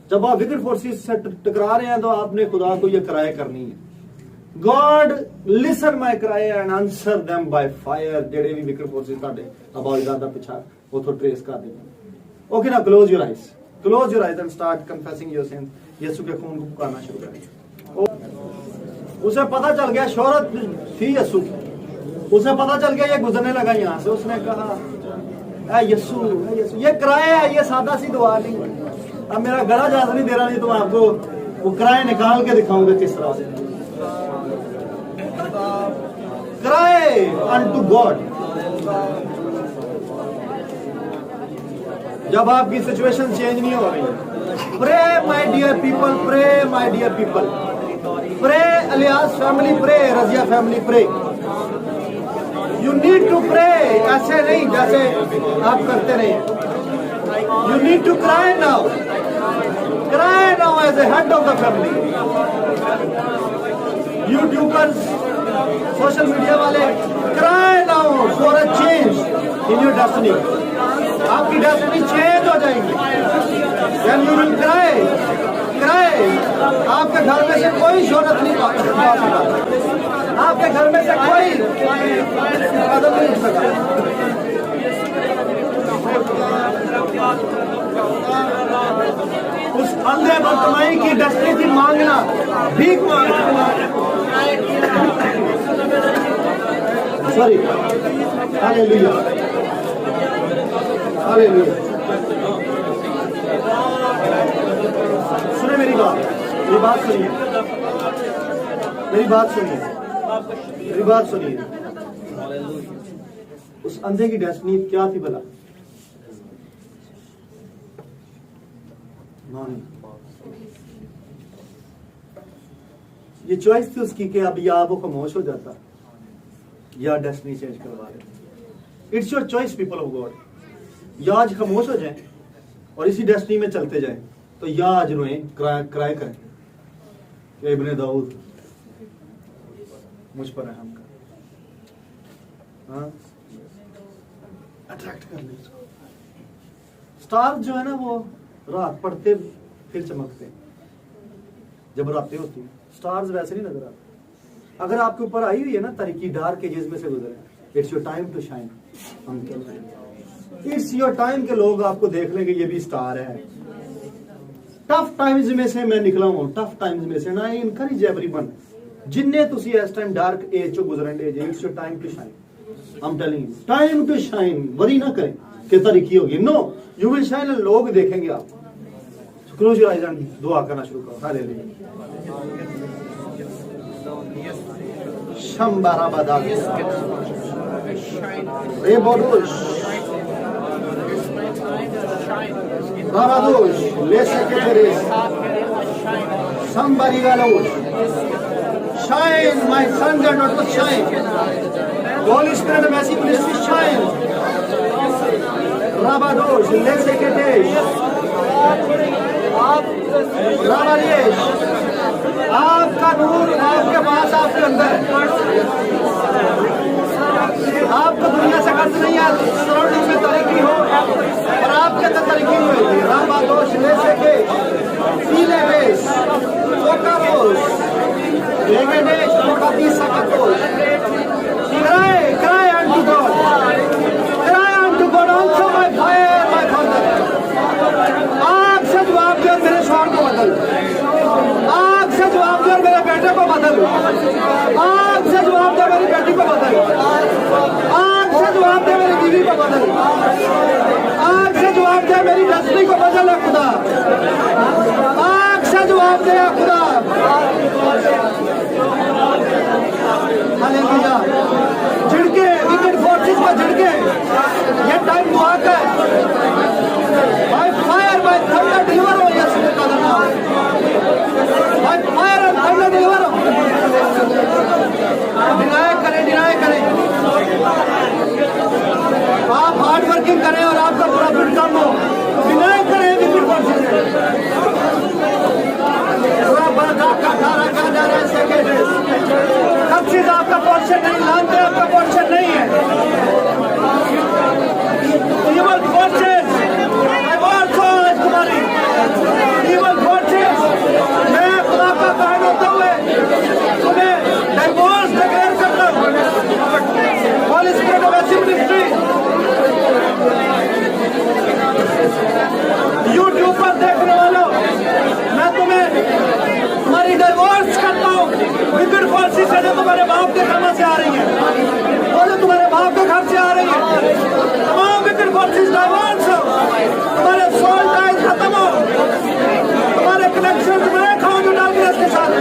जब आप विकेट फोर्सेस से टकरा रहे हैं तो आपने खुदा को ये कराए करनी है। God listen my cry and answer them by fire। जेड़े भी विकेट फोर्सेस ਤੁਹਾਡੇ आवाज़ ਦਾ ਪਿੱਛਾ ਉਥੋਂ ट्रेस कर देंगे। Okay, now close your eyes and start confessing your sins। यीशु के खून को पुकारना शुरू करें। उसे पता चल गया शोहरत थी यीशु की, उसे पता चल गया ये गुजरने लगा यहाँ से। उसने कहा ऐ यीशु ये किराया है, ये सादा सी दुआ नहीं। अब मेरा गला ज्यादा नहीं दे रहा, नहीं तो मैं आपको वो किराए निकाल के दिखाऊंगा किस तरह से। Cry unto God. जब आपकी सिचुएशन चेंज नहीं हो रही, pray my dear people, pray my dear people, pray अलियास family, pray Razia family, pray. You need to pray, ऐसे नहीं जैसे आप करते रहे। You need to cry now as a head of the family. YouTubers, social media वाले, cry now for a change in your destiny. आपकी destiny change हो जाएगी। Then you will cry। आपके घर में से कोई शोहरत नहीं पा सका, आपके घर में से कोई कदम नहीं उठ सका। उस अंधे बदमाई की डेस्टिनी थी मांगना, भीख मांगना। Sorry, hallelujah, hallelujah. सुने मेरी बात सुनिए, मेरी बात सुनिए। उस अंधे की डेस्टिनी क्या थी भला? ये चॉइस थी उसकी कि अब या वो खामोश हो जाता या डेस्टिनी चेंज करवा दे। It's your choice people of God. या आज खामोश हो जाए और इसी डेस्टिनी में चलते जाए, तो या आज रोए, क्राई करें, इब्ने दाऊद मुझ पर रहम कर। हाँ, अट्रैक्ट कर ले उसको। स्टार जो है ना वो रात पड़ते फिर चमकते हैं, जब रातें होती हैं। स्टार्स वैसे नहीं नजर आते। अगर आपके ऊपर आई हुई है ना तारीकी, डार्क एजेस में से गुजरे, it's your time to shine. It's your time के लोग आपको देख लेंगे ये भी स्टार है। टफ टाइम्स में से मैं निकला हूं, टफ टाइम्स में से ना। आई इनकरेज एवरीवन जिन्ने तुसी इस टाइम डार्क एज चो गुजरन दे, it's your time to shine. I am telling you, time to shine. Worry ना करें कि तारीकी होगी, नो, यू विल शाइन। लोग देखेंगे आप। क्लोज योर आइज एंड दुआ करना शुरू करो। हालेलुया। शंबारा बादा रे बोडोश Rabadosh, Leseketeres, somebody galosh. Shine, my sons and daughters, shine. The Holy Spirit of Mercy, please shine. Rabadosh, Leseketesh, Rabadesh, आपका नूर आपके पास, आपके अंदर। आपको दुनिया से कर्ज नहीं है, सराउंडिंग में तरक्की हो और आपके अंदर तरक्की हुई। राबादोश ले सके पीले बेस कोका रोज लेगे देश Coca 30 सकतोश। Cry unto God, also my fire, my thunder। आग से जवाब दो मेरे शौहर को बदल, आग से जवाब दो मेरे बेटे को बदल, आग से जवाब दो मेरी बेटी को बदल, आग से जवाब दे मेरी बीवी को बदल, आग से जवाब दे मेरी डेस्टिनी को बदल है खुदा। आग से जवाब दे खुदा। हालेलुया। झिड़के, विकेट फोर्सेस को झिड़के, ये टाइम दुआ का है। By fire bye thunder deliver हो यीशु का नाम, by fire and thunder deliver हो। डिनाय करें, आप हार्ड वर्किंग करें और आपका प्रॉफिट कम हो, डिनाय करें विकेट फोर्सेस। सब चीज आपका पोर्शन नहीं, लानते आपका पोर्शन नहीं है। Evil forces, divorce हो आज तुम्हारी। Evil forces, मैं खुदा का कहन होते हुए तुम्हें डिवोर्स डिक्लेयर करता हूँ। Holy Spirit of Ministry, YouTube पर देखने वालों, मैं तुम्हें तुम्हारी डिवोर्स करता हूँ। विकेट फोर्सेस से जो तुम्हारे बाप के घर से आ रही है, वो जो तुम्हारे बाप के घर से आ रही है, तमाम विकेट फोर्सेस डिवोर्स हो। तुम्हारे सोल टाइज खत्म हो, तुम्हारे कनेक्शन ब्रेक हो जो डार्कनेस के साथ।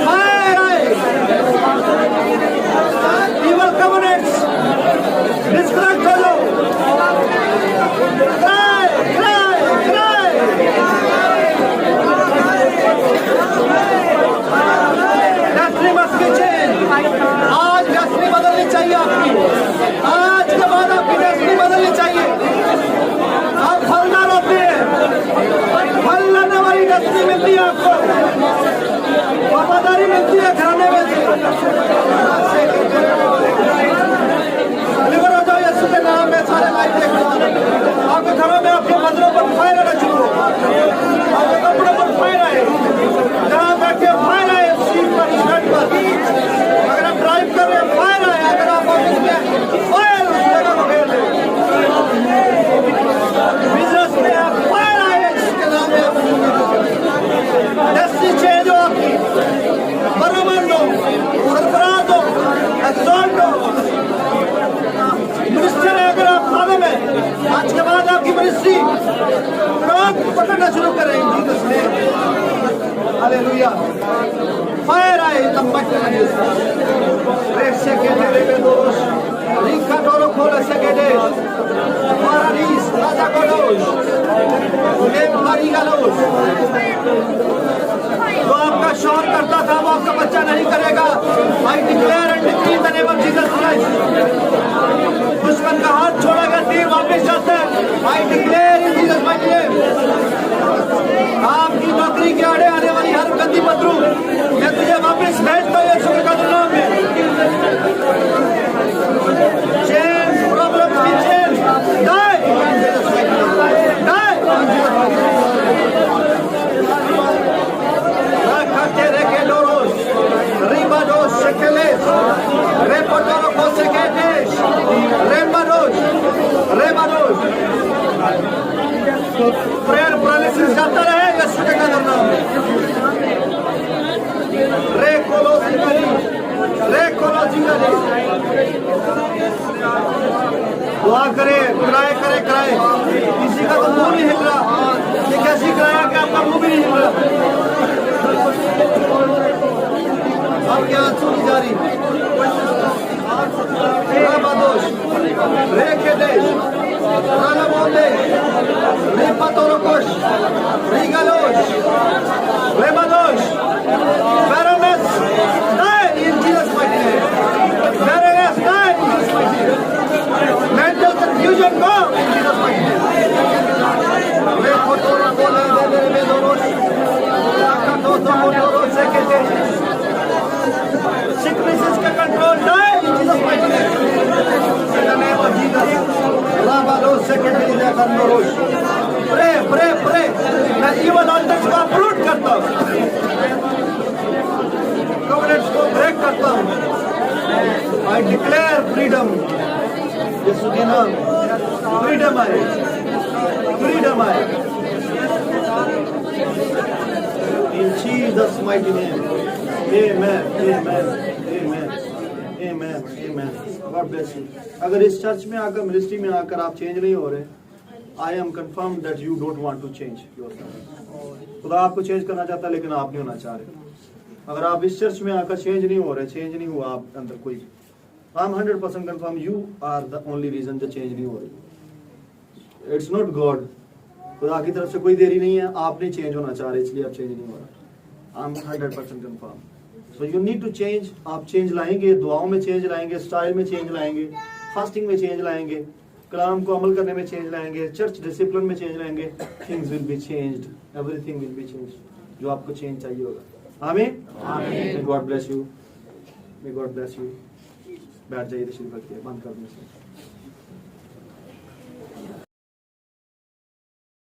फायर आए, इवल कवनेंट्स डिस्कनेक्ट हो जाओ। Cry cry cry, destiny must be change. आज डेस्टिनी बदलनी चाहिए आपकी। आज के बाद आपकी डेस्टिनी बदलनी चाहिए। आप फलदार होते हैं, फल लाने वाली डेस्टिनी मिलती है आपको, वफादारी मिलती है घराने में से। डिलीवर हो जाओ यीशु के नाम में। सारे लाइफ देखना, आपके घरों में आपके मंदिरों पर फायर आना शुरू हो, आपके कपड़ों पर फायर आए, जहाँ बैठे फायर आए, सीट पर, शर्ट पर। अगर आप ड्राइव कर रहे हैं फायर आए, अगर आप ऑफिस में फायर उस जगह को घेर ले, बिजनेस में आप फायर आए इसके नाम में। डेस्टिनी चेंज हो आपकी, बराबर दो, सरफराज दो, एक्सॉल्ट दो। मिनिस्टर है अगर आप खाने में, आज के बाद आपकी मिनिस्ट्री लोग पकड़ना शुरू करेंगे जीसस ने। हालेलुया। फायर आए तम्बकते में रेस से के तेरे में दोष रिका डोरो खोला से के दे मारानीस राजा कोडोश ले भारी गालोश। जो आपका शौहर करता था वो आपका बच्चा नहीं करेगा। I declare and decree in the name of Jesus Christ. दुश्मन का हाथ छोड़ा गया, तीर वापस जाता है। I declare in Jesus mighty name. आपकी नौकरी के आड़े आने वाली हर गंदी पत्रू मैं तुझे वापस भेजता हूँ यीशु के नाम में। चेन प्रॉब्लम की चेन डाई डाई। तेरे के डोरोस रिबाडोस शेकेलेस रेपोटोरो को सेकेटेश रेबाडोस रेबाडोस। प्रेयर प्रोलिसिस जाता रहे यीशु के नाम में। रे कोलो जिगली दुआ करे, कराए। किसी का तो मुंह नहीं हिल रहा, ये कैसी कराया कि आपका मुंह भी नहीं हिल रहा। आपकी आंसू की जारी राबादोश रे केदेश रालामोदे रे पतोरोकोश रिगालोश रेबादोश baroness die in Jesus mighty name. Barrenness die in Jesus mighty name. Mental confusion go in Jesus mighty name. रे पतोरो बोले दे बेदोरोश लाकातो मोटोरो सेकेते। Sicknesses का control die in Jesus mighty name. In the name of Jesus. Rabado सेकेते they कंदोरोश। Pray. मैं evil altars को uproot करता हूँ, covenants को break करता हूँ। I declare freedom. यीशु के नाम freedom आए। In Jesus mighty name. Amen. God bless you. अगर इस चर्च में आकर, मिनिस्ट्री में आकर आप चेंज नहीं हो रहे, I am confirmed that you don't want to change yourself. खुदा आपको चेंज करना चाहता है लेकिन आप नहीं होना चाह रहे। अगर आप इस चर्च में आकर चेंज नहीं हो रहे, चेंज नहीं हुआ आप अंदर कोई, I am 100% confirm you are the only reason जो चेंज नहीं हो रही। इट्स नॉट गॉड, खुदा की तरफ से कोई देरी नहीं है, आप नहीं चेंज होना चाह रहे इसलिए आप चेंज नहीं हो रहा। I am 100% confirm. So you need to change. आप चेंज लाएंगे, दुआओं में चेंज लाएंगे, स्टाइल में चेंज लाएंगे, फास्टिंग में चेंज लाएंगे, कलाम को अमल करने में चेंज लाएंगे, चर्च डिसिप्लिन में चेंज लाएंगे, things will be changed, everything will be changed. जो आपको चेंज चाहिए होगा। आमीन। May God bless you, may God bless you. बैठ जाइए, तशरीफ रखिए, बंद कर दें।